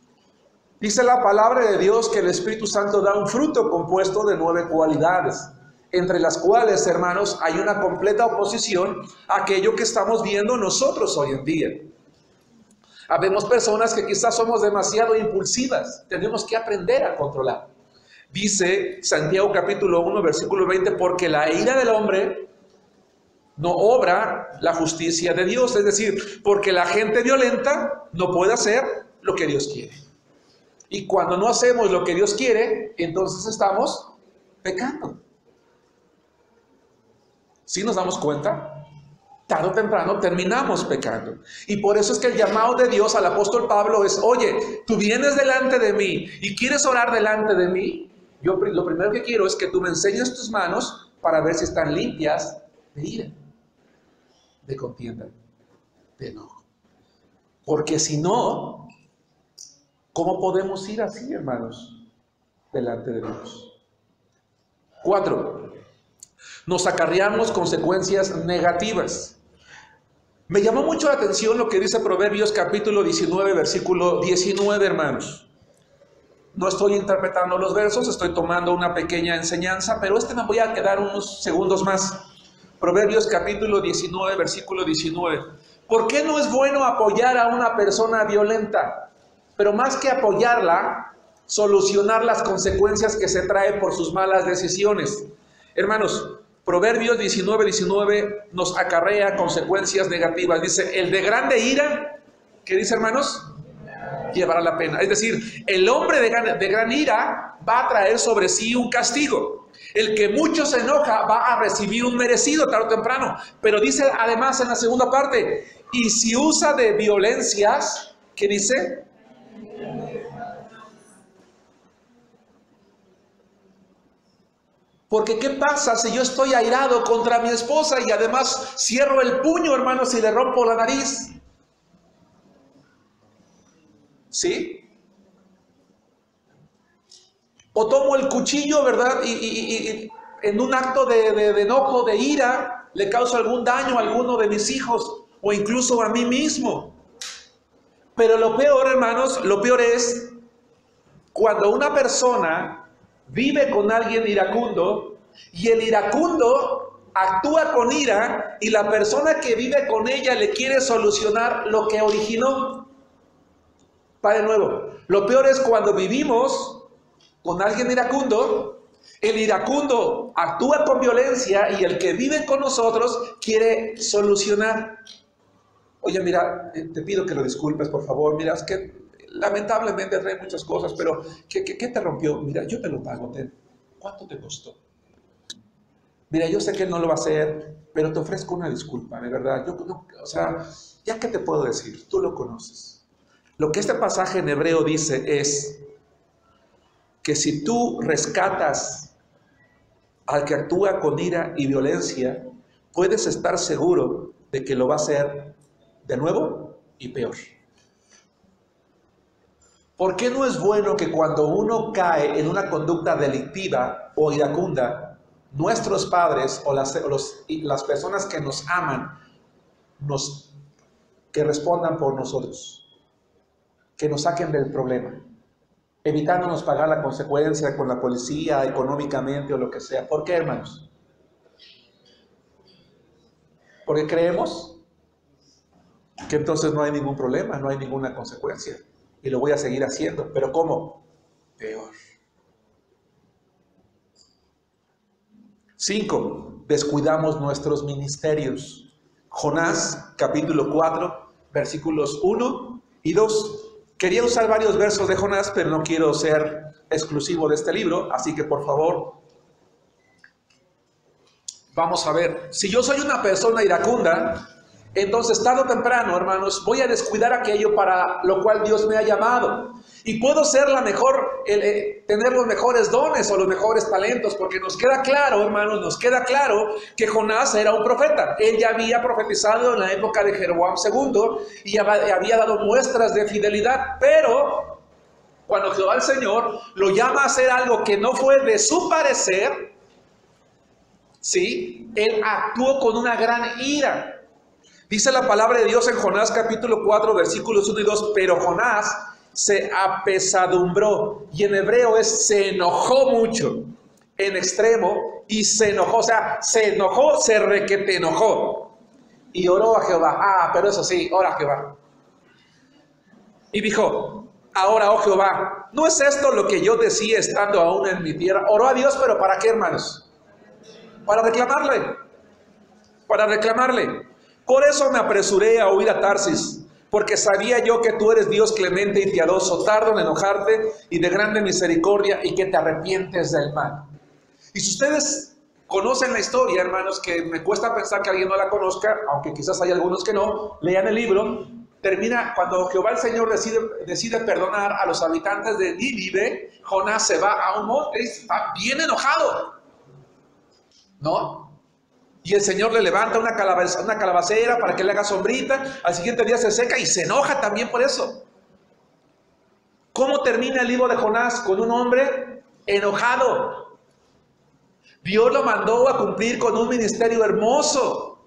Dice la palabra de Dios que el Espíritu Santo da un fruto compuesto de 9 cualidades, entre las cuales, hermanos, hay una completa oposición a aquello que estamos viendo nosotros hoy en día. Habemos personas que quizás somos demasiado impulsivas, tenemos que aprender a controlar. Dice Santiago capítulo 1, versículo 20, porque la ira del hombre no obra la justicia de Dios, es decir, porque la gente violenta no puede hacer lo que Dios quiere. Y cuando no hacemos lo que Dios quiere, entonces estamos pecando. ¿Sí nos damos cuenta? Tarde o temprano terminamos pecando. Y por eso es que el llamado de Dios al apóstol Pablo es, oye, tú vienes delante de mí y quieres orar delante de mí. Yo lo primero que quiero es que tú me enseñes tus manos para ver si están limpias de ira, de contienda, de enojo. Porque si no, ¿cómo podemos ir así, hermanos, delante de Dios? 4. Nos acarreamos consecuencias negativas. Me llamó mucho la atención lo que dice Proverbios capítulo 19, versículo 19, hermanos. No estoy interpretando los versos, estoy tomando una pequeña enseñanza, pero me voy a quedar unos segundos más. Proverbios capítulo 19, versículo 19. ¿Por qué no es bueno apoyar a una persona violenta? Pero más que apoyarla, solucionar las consecuencias que se trae por sus malas decisiones. Hermanos, Proverbios 19, 19 nos acarrea consecuencias negativas. Dice, el de grande ira, ¿qué dice, hermanos? Llevará la pena. Es decir, el hombre de gran ira va a traer sobre sí un castigo. El que mucho se enoja va a recibir un merecido tarde o temprano. Pero dice además en la segunda parte, y si usa de violencias, ¿qué dice? Porque ¿qué pasa si yo estoy airado contra mi esposa y además cierro el puño, hermanos, y le rompo la nariz? ¿Sí? O tomo el cuchillo, ¿verdad? Y en un acto de enojo, de ira, le causo algún daño a alguno de mis hijos o incluso a mí mismo. Pero lo peor, hermanos, lo peor es cuando una persona vive con alguien iracundo y el iracundo actúa con ira y la persona que vive con ella le quiere solucionar lo que originó. Va de nuevo. Lo peor es cuando vivimos con alguien iracundo, el iracundo actúa con violencia y el que vive con nosotros quiere solucionar. Oye, mira, te pido que lo disculpes, por favor. Mira, es que lamentablemente trae muchas cosas, pero ¿qué te rompió? Mira, yo te lo pago. ¿Cuánto te costó? Mira, yo sé que él no lo va a hacer, pero te ofrezco una disculpa, de verdad. O sea, ¿ya qué te puedo decir? Tú lo conoces. Lo que este pasaje en hebreo dice es que si tú rescatas al que actúa con ira y violencia, puedes estar seguro de que lo va a hacer de nuevo y peor. ¿Por qué no es bueno que cuando uno cae en una conducta delictiva o iracunda, nuestros padres o las personas que nos aman, que respondan por nosotros, que nos saquen del problema, evitándonos pagar la consecuencia con la policía, económicamente o lo que sea? ¿Por qué, hermanos? Porque creemos que entonces no hay ningún problema, no hay ninguna consecuencia. Y lo voy a seguir haciendo. ¿Pero cómo? Peor. 5. Descuidamos nuestros ministerios. Jonás, capítulo 4, versículos 1 y 2. Quería usar varios versos de Jonás, pero no quiero ser exclusivo de este libro, así que por favor, vamos a ver. Si yo soy una persona iracunda, entonces tarde o temprano, hermanos, voy a descuidar aquello para lo cual Dios me ha llamado. Y puedo ser la mejor, tener los mejores dones o los mejores talentos, porque nos queda claro, hermanos, nos queda claro que Jonás era un profeta. Él ya había profetizado en la época de Jeroboam II y había dado muestras de fidelidad, pero cuando Jehová el Señor lo llama a hacer algo que no fue de su parecer, ¿sí? Él actuó con una gran ira. Dice la palabra de Dios en Jonás capítulo 4 versículos 1 y 2, pero Jonás se apesadumbró, y en hebreo es se enojó mucho, en extremo, y se enojó, o sea, se enojó, se requete enojó, y oró a Jehová. Pero eso sí, ora a Jehová. Y dijo, ahora, oh Jehová, ¿no es esto lo que yo decía estando aún en mi tierra? Oró a Dios, pero ¿para qué, hermanos? Para reclamarle, para reclamarle. Por eso me apresuré a huir a Tarsis, porque sabía yo que tú eres Dios clemente y piadoso, tardo en enojarte y de grande misericordia, y que te arrepientes del mal. Y si ustedes conocen la historia, hermanos, que me cuesta pensar que alguien no la conozca, aunque quizás hay algunos que no, lean el libro. Termina cuando Jehová el Señor decide perdonar a los habitantes de Nínive. Jonás se va a un monte y está bien enojado, ¿no? Y el Señor le levanta una calabacera para que le haga sombrita. Al siguiente día se seca y se enoja también por eso. ¿Cómo termina el libro de Jonás? Con un hombre enojado. Dios lo mandó a cumplir con un ministerio hermoso,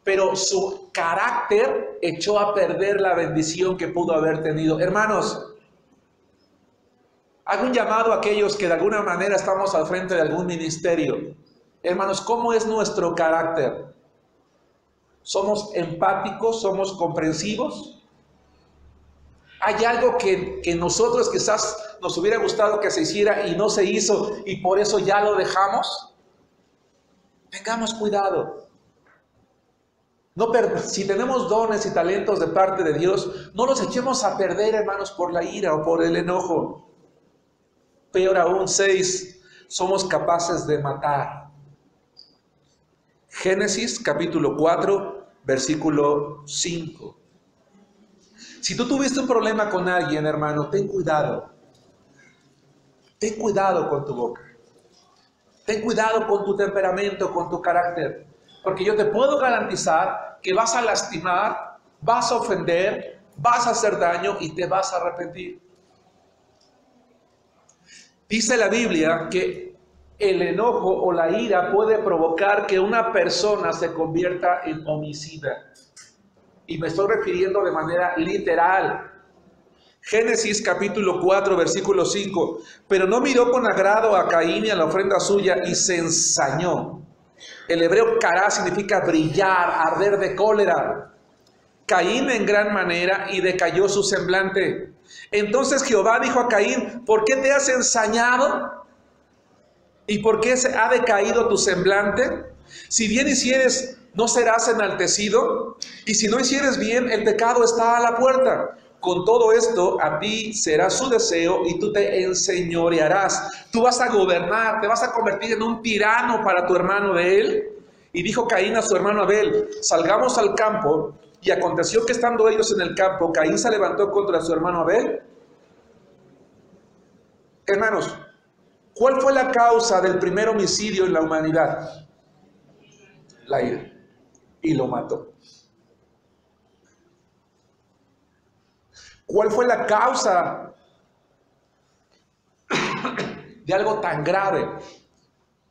pero su carácter echó a perder la bendición que pudo haber tenido. Hermanos, hago un llamado a aquellos que de alguna manera estamos al frente de algún ministerio. Hermanos, ¿cómo es nuestro carácter? ¿Somos empáticos? ¿Somos comprensivos? ¿Hay algo que nosotros quizás nos hubiera gustado que se hiciera y no se hizo y por eso ya lo dejamos? Tengamos cuidado. Si tenemos dones y talentos de parte de Dios, no los echemos a perder, hermanos, por la ira o por el enojo. Peor aún, 6, somos capaces de matar. Génesis capítulo 4, versículo 5. Si tú tuviste un problema con alguien, hermano, ten cuidado. Ten cuidado con tu boca. Ten cuidado con tu temperamento, con tu carácter. Porque yo te puedo garantizar que vas a lastimar, vas a ofender, vas a hacer daño y te vas a arrepentir. Dice la Biblia que el enojo o la ira puede provocar que una persona se convierta en homicida. Y me estoy refiriendo de manera literal. Génesis capítulo 4, versículo 5. Pero no miró con agrado a Caín y a la ofrenda suya y se ensañó. El hebreo kará significa brillar, arder de cólera. Caín en gran manera y decayó su semblante. Entonces Jehová dijo a Caín, ¿por qué te has ensañado? ¿Y por qué se ha decaído tu semblante? Si bien hicieres, ¿no serás enaltecido? Y si no hicieres bien, el pecado está a la puerta. Con todo esto, a ti será su deseo y tú te enseñorearás. Tú vas a gobernar, te vas a convertir en un tirano para tu hermano de él. Y dijo Caín a su hermano Abel, salgamos al campo. Y aconteció que estando ellos en el campo, Caín se levantó contra su hermano Abel. Hermanos, ¿cuál fue la causa del primer homicidio en la humanidad? La ira. Y lo mató. ¿Cuál fue la causa de algo tan grave?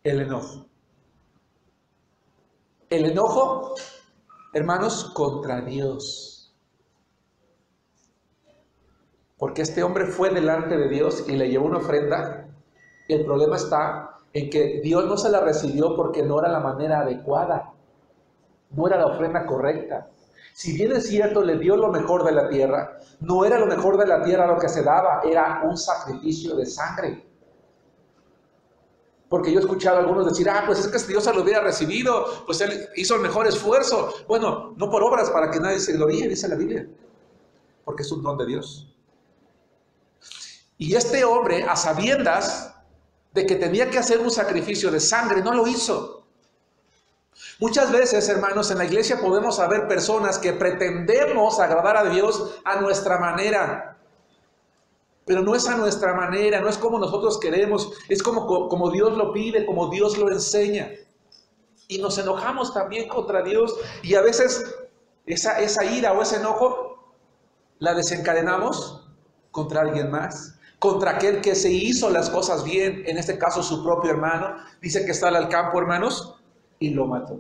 El enojo. El enojo, hermanos, contra Dios. Porque este hombre fue delante de Dios y le llevó una ofrenda. El problema está en que Dios no se la recibió porque no era la manera adecuada. No era la ofrenda correcta. Si bien es cierto, le dio lo mejor de la tierra, no era lo mejor de la tierra lo que se daba, era un sacrificio de sangre. Porque yo he escuchado a algunos decir, pues es que si Dios se lo hubiera recibido, pues Él hizo el mejor esfuerzo. Bueno, no por obras para que nadie se gloríe, dice la Biblia, porque es un don de Dios. Y este hombre, a sabiendas de que tenía que hacer un sacrificio de sangre, no lo hizo. Muchas veces, hermanos, en la iglesia podemos haber personas que pretendemos agradar a Dios a nuestra manera. Pero no es a nuestra manera, no es como nosotros queremos, es como Dios lo pide, como Dios lo enseña. Y nos enojamos también contra Dios y a veces esa ira o ese enojo la desencadenamos contra alguien más, contra aquel que se hizo las cosas bien, en este caso su propio hermano. Dice que sale al campo, hermanos, y lo mató.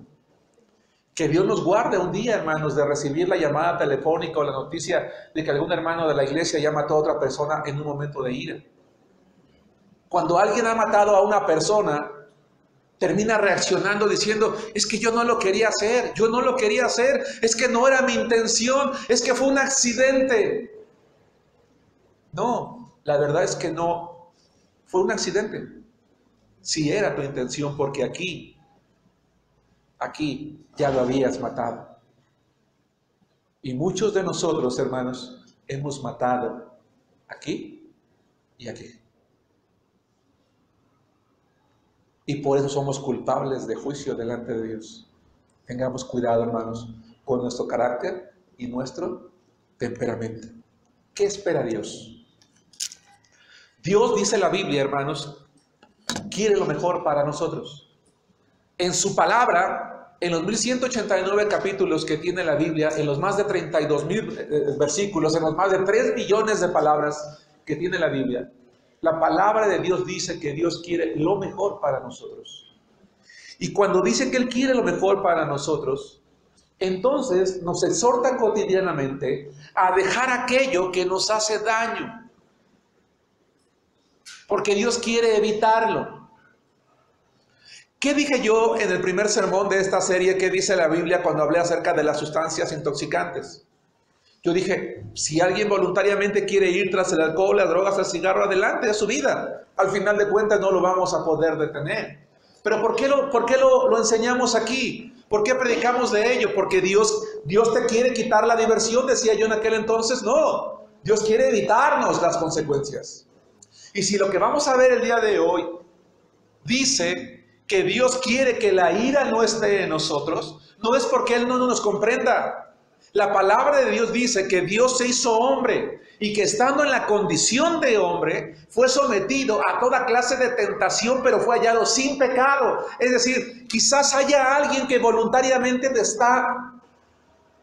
Que Dios nos guarde un día, hermanos, de recibir la llamada telefónica o la noticia de que algún hermano de la iglesia ya mató a otra persona en un momento de ira. Cuando alguien ha matado a una persona, termina reaccionando diciendo, es que yo no lo quería hacer, yo no lo quería hacer, es que no era mi intención, es que fue un accidente. No, la verdad es que no fue un accidente. Sí era tu intención, porque aquí ya lo habías matado. Y muchos de nosotros, hermanos, hemos matado aquí y aquí. Y por eso somos culpables de juicio delante de Dios. Tengamos cuidado, hermanos, con nuestro carácter y nuestro temperamento. ¿Qué espera Dios? Dios, dice la Biblia, hermanos, quiere lo mejor para nosotros. En su palabra, en los 1189 capítulos que tiene la Biblia, en los más de 32,000 versículos, en los más de 3 millones de palabras que tiene la Biblia, la palabra de Dios dice que Dios quiere lo mejor para nosotros. Y cuando dice que Él quiere lo mejor para nosotros, entonces nos exhorta cotidianamente a dejar aquello que nos hace daño, porque Dios quiere evitarlo. ¿Qué dije yo en el primer sermón de esta serie? ¿Qué dice la Biblia cuando hablé acerca de las sustancias intoxicantes? Yo dije, si alguien voluntariamente quiere ir tras el alcohol, las drogas, el cigarro, adelante, es su vida. Al final de cuentas no lo vamos a poder detener. Pero ¿por qué lo enseñamos aquí? ¿Por qué predicamos de ello? Porque Dios te quiere quitar la diversión, decía yo en aquel entonces. No, Dios quiere evitarnos las consecuencias. Y si lo que vamos a ver el día de hoy dice que Dios quiere que la ira no esté en nosotros, no es porque Él no nos comprenda. La palabra de Dios dice que Dios se hizo hombre y que estando en la condición de hombre fue sometido a toda clase de tentación, pero fue hallado sin pecado. Es decir, quizás haya alguien que voluntariamente te está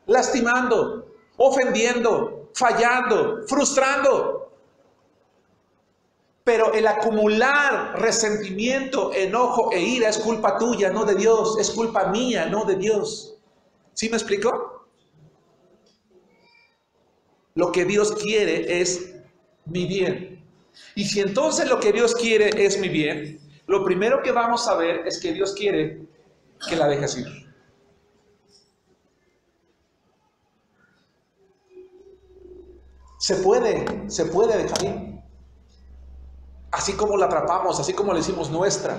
lastimando, ofendiendo, fallando, frustrando. Pero el acumular resentimiento, enojo e ira es culpa tuya, no de Dios. Es culpa mía, no de Dios. ¿Sí me explico? Lo que Dios quiere es mi bien. Y si entonces lo que Dios quiere es mi bien, lo primero que vamos a ver es que Dios quiere que la dejes ir. Se puede dejar ir. Así como la atrapamos, así como la hicimos nuestra.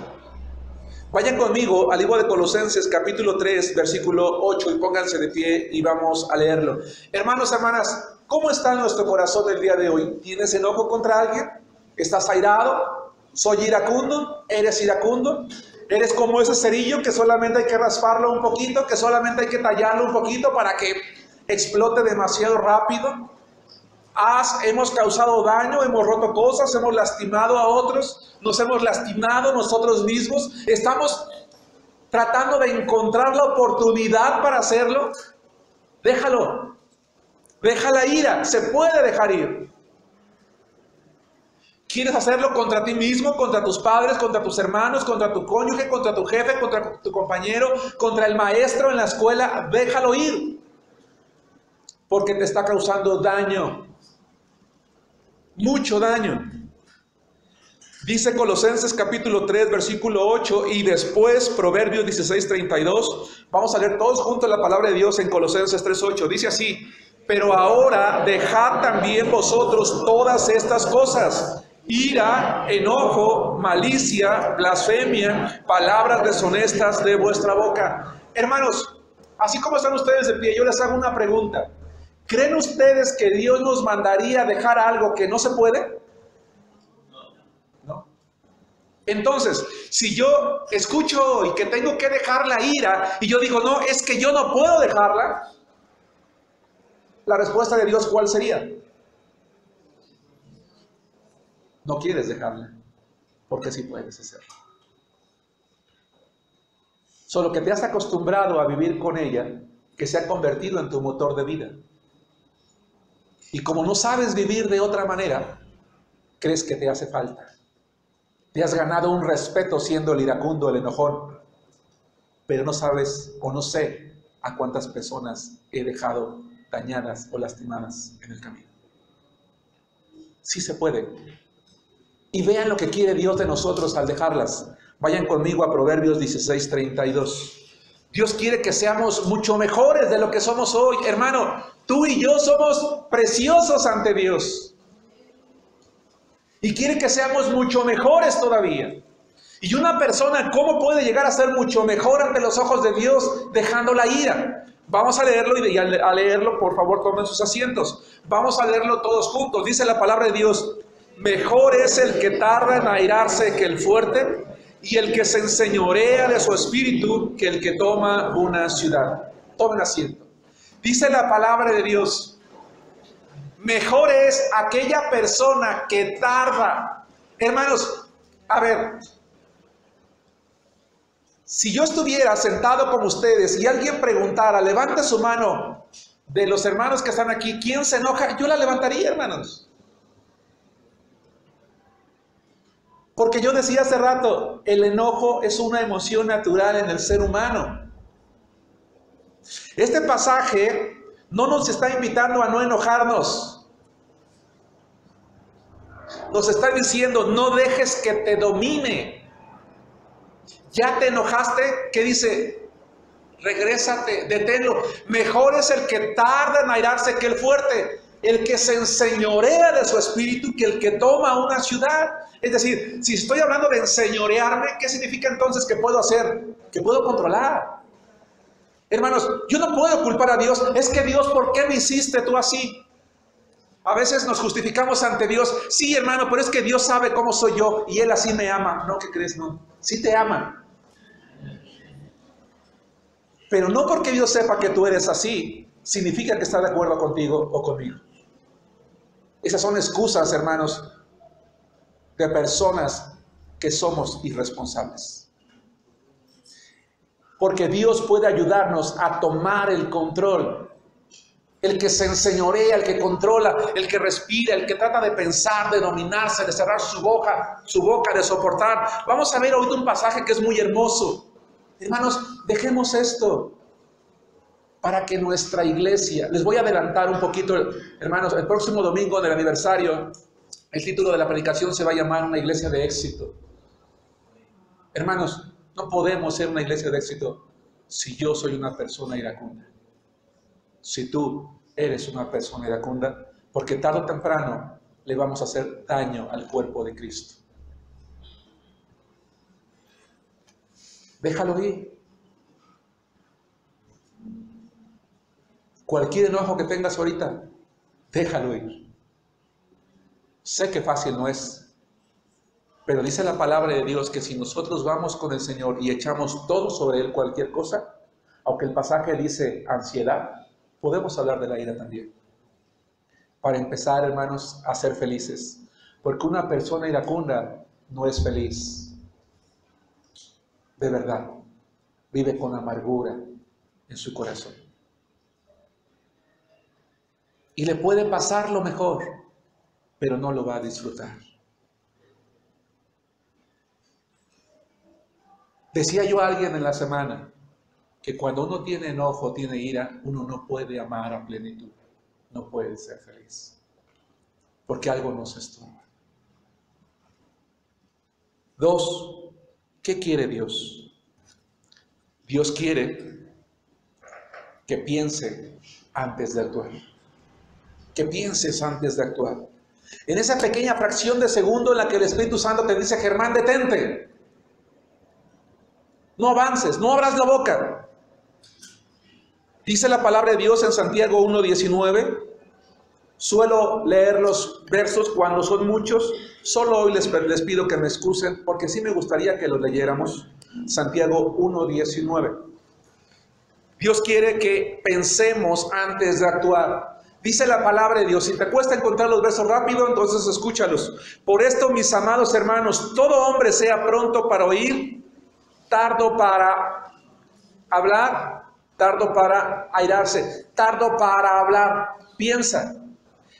Vayan conmigo al libro de Colosenses capítulo 3, versículo 8 y pónganse de pie y vamos a leerlo. Hermanos, hermanas, ¿cómo está nuestro corazón el día de hoy? ¿Tienes enojo contra alguien? ¿Estás airado? ¿Soy iracundo? ¿Eres iracundo? ¿Eres como ese cerillo que solamente hay que rasparlo un poquito, que solamente hay que tallarlo un poquito para que explote demasiado rápido? Hemos causado daño, hemos roto cosas, hemos lastimado a otros, nos hemos lastimado nosotros mismos. Estamos tratando de encontrar la oportunidad para hacerlo. Déjalo. Deja la ira, se puede dejar ir. ¿Quieres hacerlo contra ti mismo, contra tus padres, contra tus hermanos, contra tu cónyuge, contra tu jefe, contra tu compañero, contra el maestro en la escuela? Déjalo ir. Porque te está causando daño. Mucho daño. Dice Colosenses capítulo 3, versículo 8, y después Proverbios 16, 32. Vamos a leer todos juntos la palabra de Dios en Colosenses 3, 8. Dice así: pero ahora dejad también vosotros todas estas cosas: ira, enojo, malicia, blasfemia, palabras deshonestas de vuestra boca. Hermanos, así como están ustedes de pie, yo les hago una pregunta. ¿Creen ustedes que Dios nos mandaría dejar algo que no se puede? No. Entonces, si yo escucho hoy que tengo que dejar la ira y yo digo, no, es que yo no puedo dejarla, la respuesta de Dios, ¿cuál sería? No quieres dejarla, porque sí puedes hacerlo. Solo que te has acostumbrado a vivir con ella, que se ha convertido en tu motor de vida. Y como no sabes vivir de otra manera, crees que te hace falta. Te has ganado un respeto siendo el iracundo, el enojón, pero no sabes o no sé a cuántas personas he dejado dañadas o lastimadas en el camino. Sí se puede. Y vean lo que quiere Dios de nosotros al dejarlas. Vayan conmigo a Proverbios 16, 32. Dios quiere que seamos mucho mejores de lo que somos hoy. Hermano, tú y yo somos preciosos ante Dios. Y quiere que seamos mucho mejores todavía. Y una persona, ¿cómo puede llegar a ser mucho mejor ante los ojos de Dios dejando la ira? Vamos a leerlo y al leerlo, por favor, tomen sus asientos. Vamos a leerlo todos juntos. Dice la palabra de Dios: mejor es el que tarda en airarse que el fuerte, y el que se enseñorea de su espíritu que el que toma una ciudad. Tomen asiento. Dice la palabra de Dios: mejor es aquella persona que tarda. Hermanos, a ver, si yo estuviera sentado con ustedes y alguien preguntara, levante su mano de los hermanos que están aquí, ¿quién se enoja? Yo la levantaría, hermanos. Porque yo decía hace rato, el enojo es una emoción natural en el ser humano. Este pasaje no nos está invitando a no enojarnos. Nos está diciendo, no dejes que te domine. ¿Ya te enojaste? ¿Qué dice? Regrésate, deténlo. Mejor es el que tarda en airarse que el fuerte, el que se enseñorea de su espíritu que el que toma una ciudad. Es decir, si estoy hablando de enseñorearme, ¿qué significa entonces que puedo hacer? Que puedo controlar. Hermanos, yo no puedo culpar a Dios. Es que Dios, ¿por qué me hiciste tú así? A veces nos justificamos ante Dios. Sí, hermano, pero es que Dios sabe cómo soy yo y Él así me ama. No, ¿qué crees? No, sí te ama. Pero no porque Dios sepa que tú eres así, significa que está de acuerdo contigo o conmigo. Esas son excusas, hermanos, de personas que somos irresponsables. Porque Dios puede ayudarnos a tomar el control. El que se enseñorea, el que controla, el que respira, el que trata de pensar, de dominarse, de cerrar su boca, de soportar. Vamos a ver hoy un pasaje que es muy hermoso. Hermanos, dejemos esto para que nuestra iglesia, les voy a adelantar un poquito, hermanos, el próximo domingo del aniversario, el título de la predicación se va a llamar Una iglesia de éxito. Hermanos, no podemos ser una iglesia de éxito si yo soy una persona iracunda. Si tú eres una persona iracunda, porque tarde o temprano le vamos a hacer daño al cuerpo de Cristo. Déjalo ir. Cualquier enojo que tengas ahorita, déjalo ir. Sé que fácil no es, pero dice la palabra de Dios que si nosotros vamos con el Señor y echamos todo sobre Él, cualquier cosa, aunque el pasaje dice ansiedad, podemos hablar de la ira también. Para empezar, hermanos, a ser felices. Porque una persona iracunda no es feliz. De verdad. Vive con amargura en su corazón. Y le puede pasar lo mejor, pero no lo va a disfrutar. Decía yo a alguien en la semana que cuando uno tiene enojo, tiene ira, uno no puede amar a plenitud. No puede ser feliz. Porque algo nos estorba. Dos, ¿qué quiere Dios? Dios quiere que piense antes de actuar. Que pienses antes de actuar. En esa pequeña fracción de segundo en la que el Espíritu Santo te dice, Germán, detente. No avances, no abras la boca. Dice la palabra de Dios en Santiago 1:19. Suelo leer los versos cuando son muchos. Solo hoy les pido que me excusen porque sí me gustaría que los leyéramos. Santiago 1:19. Dios quiere que pensemos antes de actuar. Dice la palabra de Dios. Si te cuesta encontrar los versos rápido, entonces escúchalos. Por esto, mis amados hermanos, todo hombre sea pronto para oír, tardo para hablar, tardo para airarse, tardo para hablar. Piensa.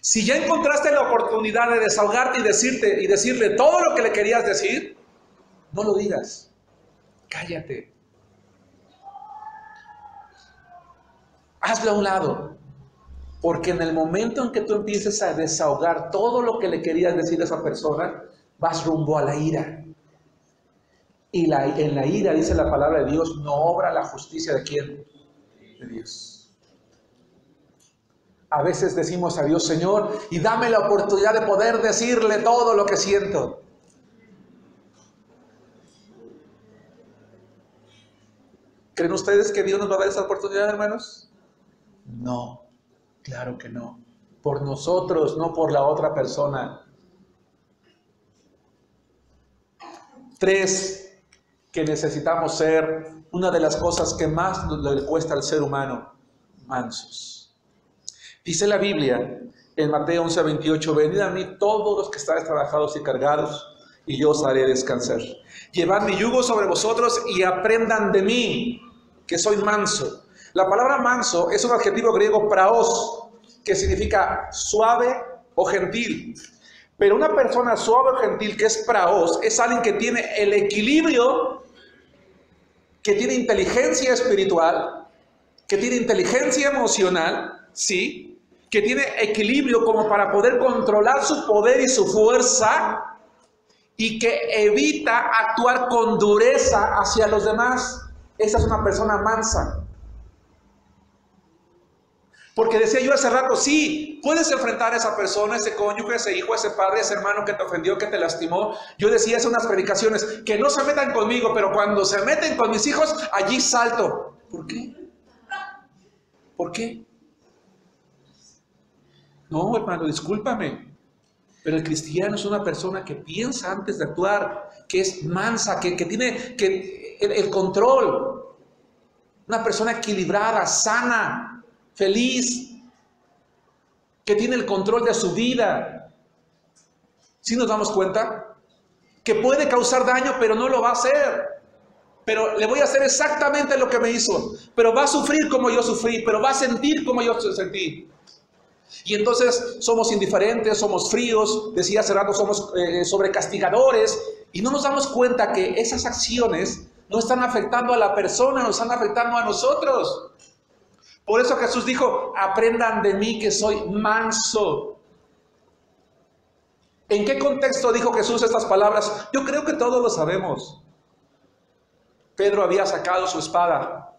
Si ya encontraste la oportunidad de desahogarte y decirle todo lo que le querías decir, no lo digas. Cállate. Hazlo a un lado. Porque en el momento en que tú empieces a desahogar todo lo que le querías decir a esa persona, vas rumbo a la ira. Y en la ira, dice la palabra de Dios, no obra la justicia de ¿quién? De Dios. A veces decimos a Dios, Señor, y dame la oportunidad de poder decirle todo lo que siento. ¿Creen ustedes que Dios nos va a dar esa oportunidad, hermanos? No, claro que no. Por nosotros, no por la otra persona. 3, que necesitamos ser, una de las cosas que más le cuesta al ser humano, mansos. Dice la Biblia en Mateo 11:28, venid a mí todos los que estáis trabajados y cargados, y yo os haré descansar. Llevad mi yugo sobre vosotros y aprendan de mí, que soy manso. La palabra manso es un adjetivo griego praos, que significa suave o gentil. Pero una persona suave o gentil que es praos es alguien que tiene el equilibrio, que tiene inteligencia espiritual, que tiene inteligencia emocional, ¿sí? Que tiene equilibrio como para poder controlar su poder y su fuerza y que evita actuar con dureza hacia los demás. Esa es una persona mansa. Porque decía yo hace rato, sí, puedes enfrentar a esa persona, ese cónyuge, ese hijo, ese padre, ese hermano que te ofendió, que te lastimó. Yo decía hace unas predicaciones, que no se metan conmigo, pero cuando se meten con mis hijos, allí salto. ¿Por qué? ¿Por qué? No, hermano, discúlpame, pero el cristiano es una persona que piensa antes de actuar, que es mansa, que tiene el control. Una persona equilibrada, sana, feliz, que tiene el control de su vida. ¿Sí nos damos cuenta? Que puede causar daño, pero no lo va a hacer. Pero le voy a hacer exactamente lo que me hizo. Pero va a sufrir como yo sufrí, pero va a sentir como yo sentí. Y entonces somos indiferentes, somos fríos, decía hace rato, somos sobrecastigadores, y no nos damos cuenta que esas acciones no están afectando a la persona, nos están afectando a nosotros. Por eso Jesús dijo, aprendan de mí que soy manso. ¿En qué contexto dijo Jesús estas palabras? Yo creo que todos lo sabemos. Pedro había sacado su espada,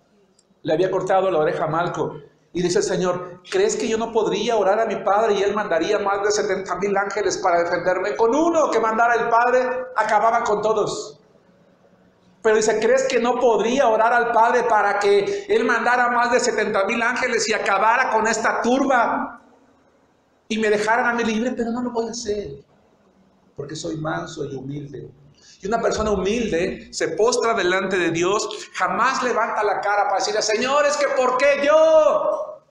le había cortado la oreja a Malco. Y dice el Señor, ¿crees que yo no podría orar a mi Padre y Él mandaría más de 70,000 ángeles para defenderme? Con uno que mandara el Padre, acababa con todos. Pero dice, ¿crees que no podría orar al Padre para que Él mandara más de 70,000 ángeles y acabara con esta turba? Y me dejaran a mí libre, pero no lo voy a hacer, porque soy manso y humilde. Y una persona humilde se postra delante de Dios, jamás levanta la cara para decirle, Señor, es que ¿por qué yo?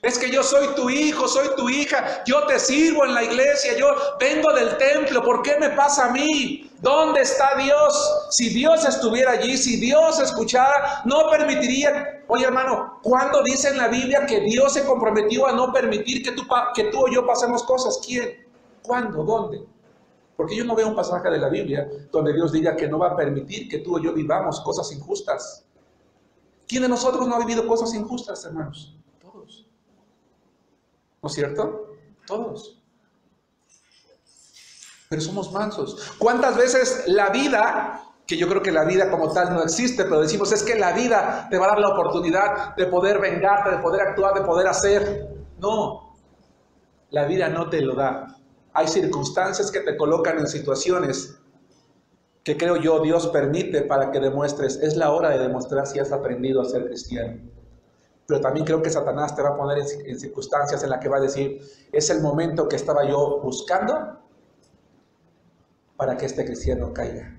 Es que yo soy tu hijo, soy tu hija, yo te sirvo en la iglesia, yo vengo del templo, ¿por qué me pasa a mí? ¿Dónde está Dios? Si Dios estuviera allí, si Dios escuchara, no permitiría. Oye, hermano, ¿cuándo dice en la Biblia que Dios se comprometió a no permitir que tú o yo pasemos cosas? ¿Quién? ¿Cuándo? ¿Dónde? Porque yo no veo un pasaje de la Biblia donde Dios diga que no va a permitir que tú o yo vivamos cosas injustas. ¿Quién de nosotros no ha vivido cosas injustas, hermanos? Todos. ¿No es cierto? Todos. pero somos mansos. ¿Cuántas veces la vida, que yo creo que la vida como tal no existe, pero decimos es que la vida te va a dar la oportunidad de poder vengarte, de poder actuar, de poder hacer? No, la vida no te lo da. Hay circunstancias que te colocan en situaciones que creo yo Dios permite para que demuestres. Es la hora de demostrar si has aprendido a ser cristiano. Pero también creo que Satanás te va a poner en circunstancias en las que va a decir, es el momento que estaba yo buscando para que este cristiano caiga.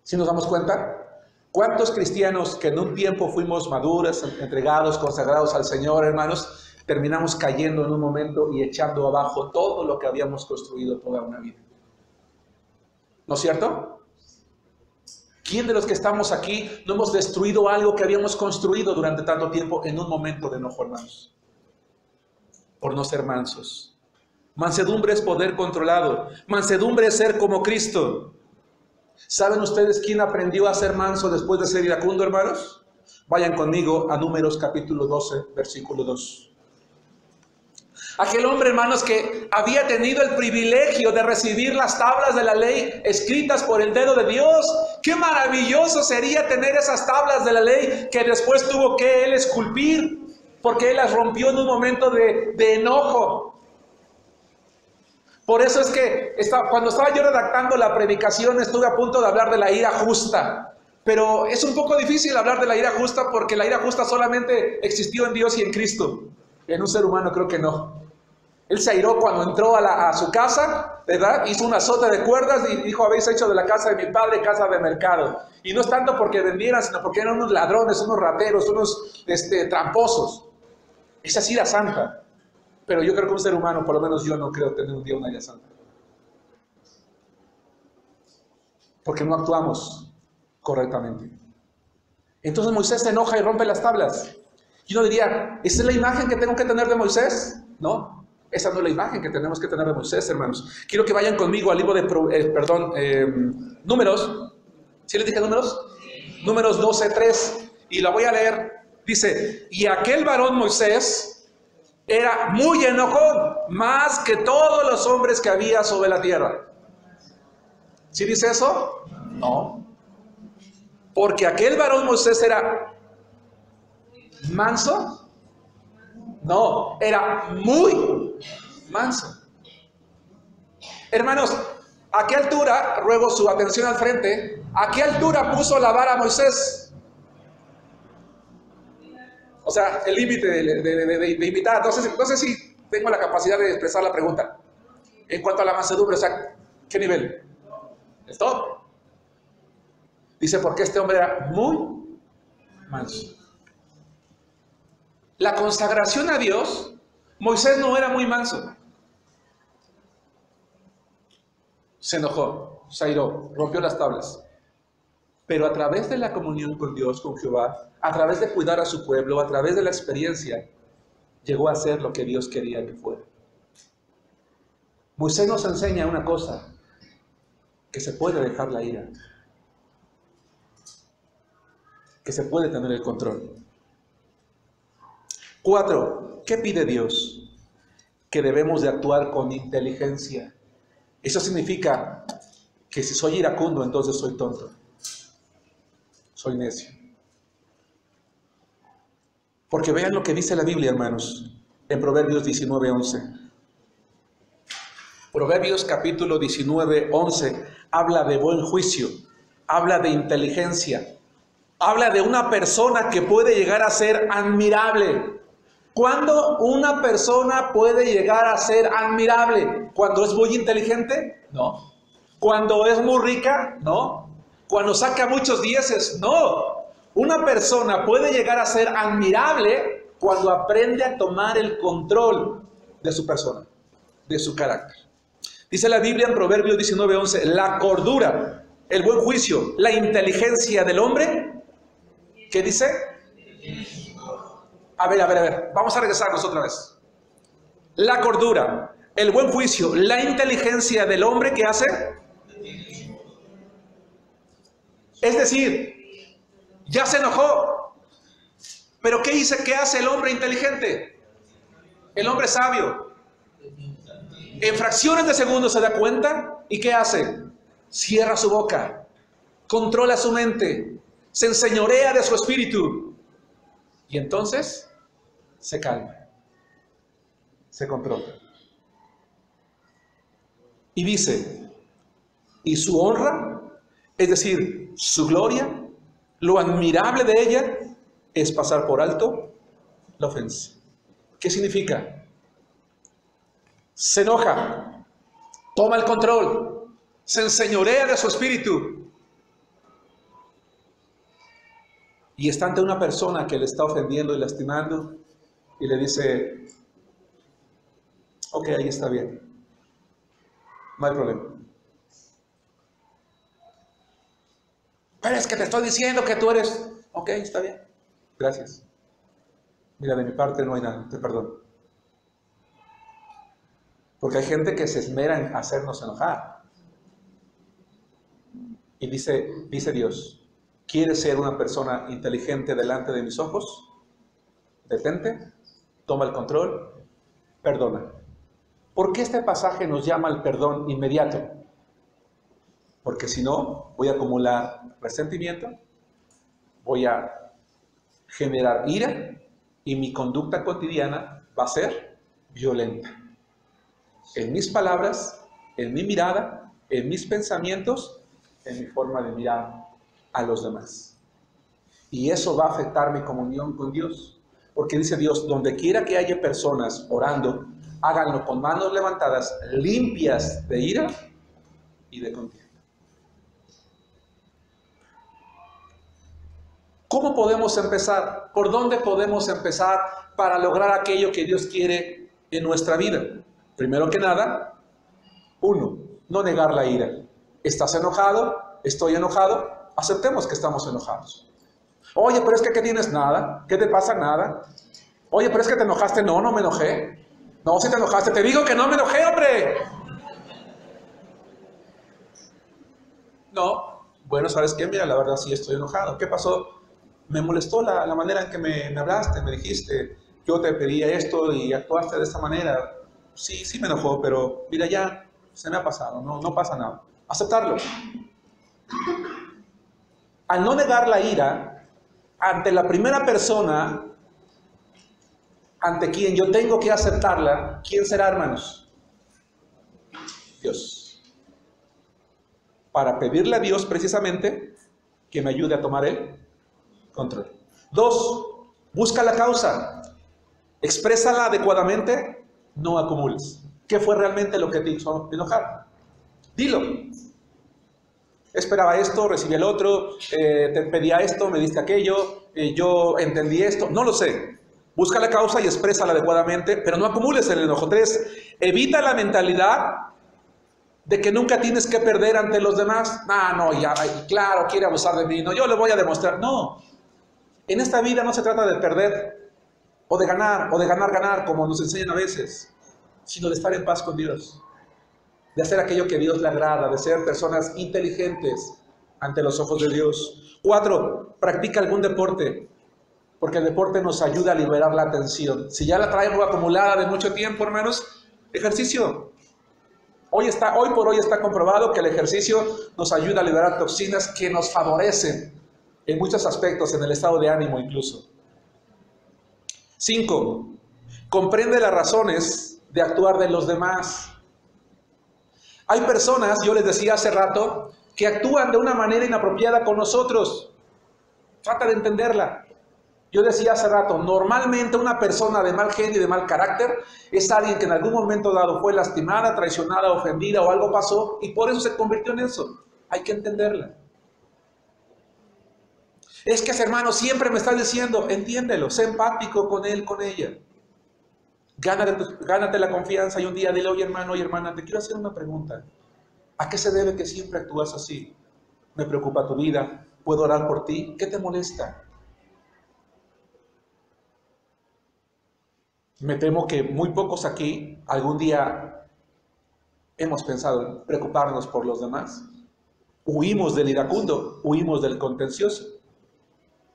¿Sí nos damos cuenta? ¿Cuántos cristianos que en un tiempo fuimos maduros, entregados, consagrados al Señor, hermanos, terminamos cayendo en un momento y echando abajo todo lo que habíamos construido toda una vida? ¿No es cierto? ¿Quién de los que estamos aquí no hemos destruido algo que habíamos construido durante tanto tiempo en un momento de enojo, hermanos? Por no ser mansos. Mansedumbre es poder controlado. Mansedumbre es ser como Cristo. ¿Saben ustedes quién aprendió a ser manso después de ser iracundo, hermanos? Vayan conmigo a Números capítulo 12, versículo 2. Aquel hombre, hermanos, que había tenido el privilegio de recibir las tablas de la ley escritas por el dedo de Dios. ¡Qué maravilloso sería tener esas tablas de la ley que después tuvo que él esculpir! Porque él las rompió en un momento de enojo. Por eso es que cuando estaba yo redactando la predicación estuve a punto de hablar de la ira justa. Pero es un poco difícil hablar de la ira justa porque la ira justa solamente existió en Dios y en Cristo. En un ser humano creo que no. Él se airó cuando entró a su casa, ¿verdad? Hizo un azote de cuerdas y dijo, habéis hecho de la casa de mi padre casa de mercado. Y no es tanto porque vendieran, sino porque eran unos ladrones, unos rateros, unos tramposos. Esa es ira santa. Pero yo creo que un ser humano, por lo menos yo no creo tener un día una ira santa. Porque no actuamos correctamente. Entonces Moisés se enoja y rompe las tablas. Y uno diría, ¿esa es la imagen que tengo que tener de Moisés? No, esa no es la imagen que tenemos que tener de Moisés, hermanos. Quiero que vayan conmigo al libro de, Números. ¿Sí les dije Números? Números 12:3. Y la voy a leer. Dice, y aquel varón Moisés era muy enojón, más que todos los hombres que había sobre la tierra. ¿Sí dice eso? No. Porque aquel varón Moisés era manso. No, era muy manso. Hermanos, ¿a qué altura, ruego su atención al frente, a qué altura puso la vara Moisés? O sea, el límite de imitar. No sé si tengo la capacidad de expresar la pregunta. En cuanto a la mansedumbre, o sea, ¿qué nivel? ¿El top? Dice, porque este hombre era muy manso. La consagración a Dios, Moisés no era muy manso. Se enojó, se airó, rompió las tablas. Pero a través de la comunión con Dios, con Jehová, a través de cuidar a su pueblo, a través de la experiencia, llegó a ser lo que Dios quería que fuera. Moisés nos enseña una cosa, que se puede dejar la ira, que se puede tener el control. 4. ¿Qué pide Dios? Que debemos de actuar con inteligencia. Eso significa que si soy iracundo, entonces soy tonto. Soy necio. Porque vean lo que dice la Biblia, hermanos, en Proverbios 19:11. Proverbios capítulo 19:11 habla de buen juicio, habla de inteligencia, habla de una persona que puede llegar a ser admirable. ¿Cuándo una persona puede llegar a ser admirable? ¿Cuando es muy inteligente? No. ¿Cuando es muy rica? No. ¿Cuando saca muchos dieces? No. Una persona puede llegar a ser admirable cuando aprende a tomar el control de su persona, de su carácter. Dice la Biblia en Proverbios 19:11, la cordura, el buen juicio, la inteligencia del hombre, ¿qué dice? A ver, vamos a regresarnos otra vez. La cordura, el buen juicio, la inteligencia del hombre, ¿qué hace? Es decir, ya se enojó, pero ¿qué hace el hombre inteligente? El hombre sabio. En fracciones de segundos se da cuenta y ¿qué hace? Cierra su boca, controla su mente, se enseñorea de su espíritu y entonces se calma, se controla. Y dice, y su honra, es decir, su gloria, lo admirable de ella es pasar por alto la ofensa. ¿Qué significa? Se enoja, toma el control, se enseñorea de su espíritu y está ante una persona que le está ofendiendo y lastimando y le dice, ok, ahí está bien, no hay problema. Pero es que te estoy diciendo que tú eres, ok, está bien, gracias. Mira, de mi parte no hay nada, te perdono. Porque hay gente que se esmera en hacernos enojar. Y dice Dios, ¿quieres ser una persona inteligente delante de mis ojos? Detente, toma el control, perdona. ¿Por qué este pasaje nos llama al perdón inmediato? Porque si no, voy a acumular resentimiento, voy a generar ira y mi conducta cotidiana va a ser violenta. En mis palabras, en mi mirada, en mis pensamientos, en mi forma de mirar a los demás. Y eso va a afectar mi comunión con Dios. Porque dice Dios, donde quiera que haya personas orando, háganlo con manos levantadas, limpias de ira y de contienda. ¿Cómo podemos empezar? ¿Por dónde podemos empezar para lograr aquello que Dios quiere en nuestra vida? Primero que nada, 1, no negar la ira. ¿Estás enojado? ¿Estoy enojado? Aceptemos que estamos enojados. Oye, pero es que ¿qué tienes? Nada. ¿Qué te pasa? Nada. Oye, pero es que te enojaste. No, no me enojé. No, si te enojaste. Te digo que no me enojé, hombre. No. Bueno, ¿sabes qué? Mira, la verdad sí estoy enojado. ¿Qué pasó? Me molestó la manera en que me hablaste, me dijiste. Yo te pedía esto y actuaste de esta manera. Sí me enojó, pero mira, ya se me ha pasado, no pasa nada. Aceptarlo. Al no negar la ira, ante la primera persona ante quien yo tengo que aceptarla, ¿quién será, hermanos? Dios. Para pedirle a Dios precisamente que me ayude a tomar el control. 2, busca la causa. Exprésala adecuadamente, no acumules. ¿Qué fue realmente lo que te hizo enojar? Dilo. Esperaba esto, recibí el otro, te pedía esto, me diste aquello, yo entendí esto, no lo sé. Busca la causa y exprésala adecuadamente, pero no acumules el enojo. 3, evita la mentalidad de que nunca tienes que perder ante los demás. No, ya, claro, quiere abusar de mí, no, yo le voy a demostrar. No, en esta vida no se trata de perder, o de ganar, como nos enseñan a veces, sino de estar en paz con Dios, de hacer aquello que a Dios le agrada, de ser personas inteligentes ante los ojos de Dios. 4, practica algún deporte, porque el deporte nos ayuda a liberar la tensión. Si ya la traigo acumulada de mucho tiempo, hermanos, ejercicio. Hoy por hoy está comprobado que el ejercicio nos ayuda a liberar toxinas que nos favorecen en muchos aspectos, en el estado de ánimo incluso. 5, comprende las razones de actuar de los demás. Hay personas, yo les decía hace rato, que actúan de una manera inapropiada con nosotros. Trata de entenderla. Yo decía hace rato, normalmente una persona de mal genio y de mal carácter es alguien que en algún momento dado fue lastimada, traicionada, ofendida o algo pasó y por eso se convirtió en eso. Hay que entenderla. Es que ese hermano siempre me está diciendo, entiéndelo, sé empático con él, con ella. Gánate la confianza y un día dile, oye hermano, oye hermana, te quiero hacer una pregunta. ¿A qué se debe que siempre actúas así? Me preocupa tu vida, ¿puedo orar por ti? ¿Qué te molesta? Me temo que muy pocos aquí algún día hemos pensado en preocuparnos por los demás. Huimos del iracundo, huimos del contencioso.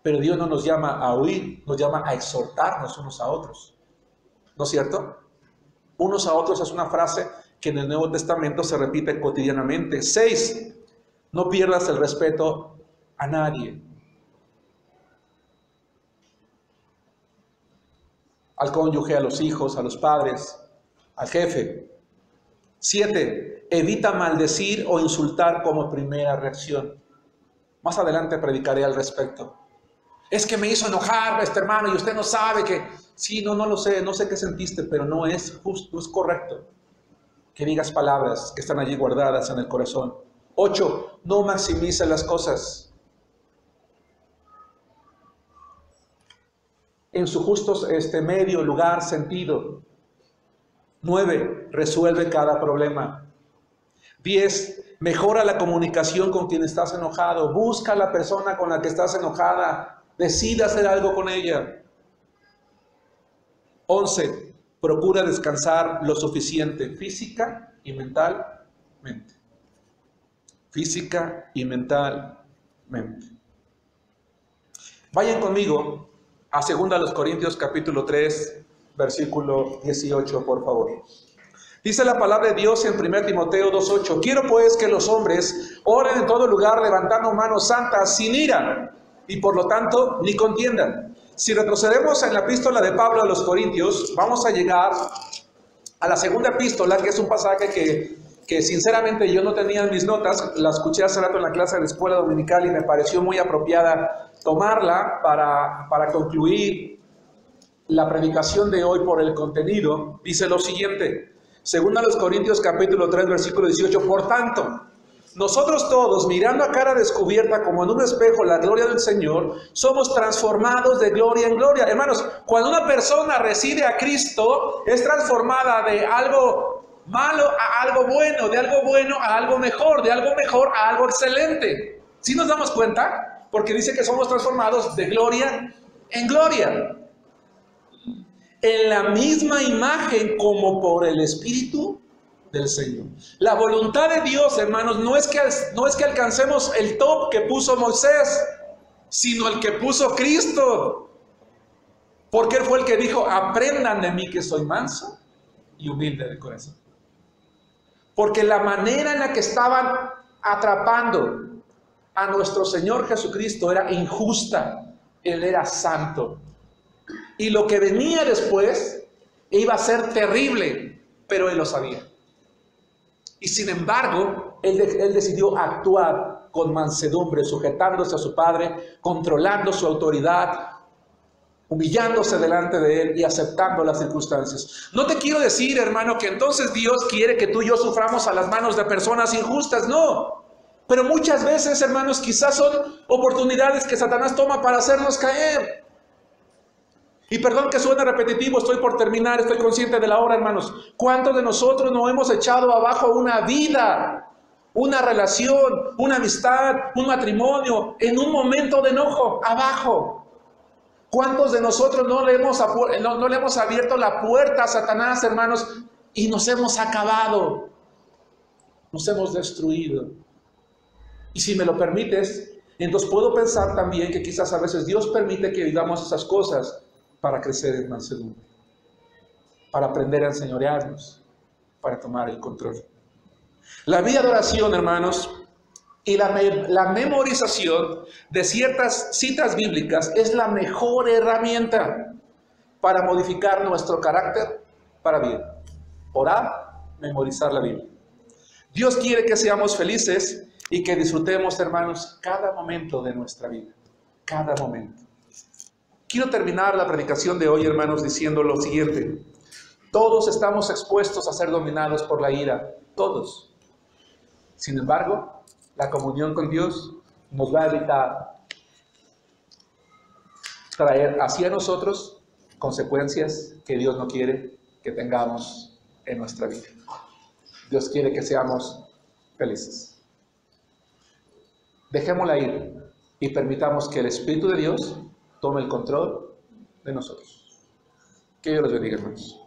Pero Dios no nos llama a huir, nos llama a exhortarnos unos a otros. ¿No es cierto? Unos a otros es una frase que en el Nuevo Testamento se repite cotidianamente. 6, no pierdas el respeto a nadie. Al cónyuge, a los hijos, a los padres, al jefe. 7, evita maldecir o insultar como primera reacción. Más adelante predicaré al respecto. Es que me hizo enojar este hermano y usted no sabe que... Sí, no lo sé, no sé qué sentiste, pero no es justo, no es correcto que digas palabras que están allí guardadas en el corazón. 8, no maximice las cosas. En su justo medio, lugar, sentido. 9, resuelve cada problema. 10, mejora la comunicación con quien estás enojado. Busca a la persona con la que estás enojada. Decide hacer algo con ella. 11, procura descansar lo suficiente física y mentalmente. Física y mentalmente. Vayan conmigo a 2 Corintios capítulo 3, versículo 18, por favor. Dice la palabra de Dios en 1 Timoteo 2:8. Quiero pues que los hombres oren en todo lugar levantando manos santas sin ira y por lo tanto ni contiendan. Si retrocedemos en la epístola de Pablo a los Corintios, vamos a llegar a la segunda epístola, que es un pasaje que sinceramente yo no tenía en mis notas. La escuché hace rato en la clase de la escuela dominical y me pareció muy apropiada tomarla para concluir la predicación de hoy por el contenido. Dice lo siguiente, 2 Corintios capítulo 3, versículo 18. Por tanto, nosotros todos, mirando a cara descubierta como en un espejo la gloria del Señor, somos transformados de gloria en gloria. Hermanos, cuando una persona recibe a Cristo, es transformada de algo malo a algo bueno, de algo bueno a algo mejor, de algo mejor a algo excelente. ¿Sí nos damos cuenta? Porque dice que somos transformados de gloria en gloria, en la misma imagen como por el Espíritu del Señor. La voluntad de Dios, hermanos, no es que alcancemos el top que puso Moisés, sino el que puso Cristo. Porque Él fue el que dijo, aprendan de mí que soy manso y humilde de corazón. Porque la manera en la que estaban atrapando a nuestro Señor Jesucristo era injusta. Él era santo. Y lo que venía después iba a ser terrible, pero Él lo sabía. Y sin embargo, él decidió actuar con mansedumbre, sujetándose a su Padre, controlando su autoridad, humillándose delante de Él y aceptando las circunstancias. No te quiero decir, hermano, que entonces Dios quiere que tú y yo suframos a las manos de personas injustas. No. Pero muchas veces, hermanos, quizás son oportunidades que Satanás toma para hacernos caer. Y perdón que suene repetitivo, estoy por terminar, estoy consciente de la hora, hermanos. ¿Cuántos de nosotros no hemos echado abajo una vida, una relación, una amistad, un matrimonio, en un momento de enojo, abajo? ¿Cuántos de nosotros no le hemos abierto la puerta a Satanás, hermanos, y nos hemos acabado? Nos hemos destruido. Y si me lo permites, entonces puedo pensar también que quizás a veces Dios permite que vivamos esas cosas para crecer en mansedumbre, para aprender a enseñorearnos, para tomar el control. La vida de oración, hermanos, y la memorización de ciertas citas bíblicas es la mejor herramienta para modificar nuestro carácter para bien. Orar, memorizar la Biblia. Dios quiere que seamos felices y que disfrutemos, hermanos, cada momento de nuestra vida. Cada momento. Quiero terminar la predicación de hoy, hermanos, diciendo lo siguiente. Todos estamos expuestos a ser dominados por la ira. Todos. Sin embargo, la comunión con Dios nos va a evitar traer hacia nosotros consecuencias que Dios no quiere que tengamos en nuestra vida. Dios quiere que seamos felices. Dejémosla ir y permitamos que el Espíritu de Dios tome el control de nosotros. Que Dios los bendiga, hermanos.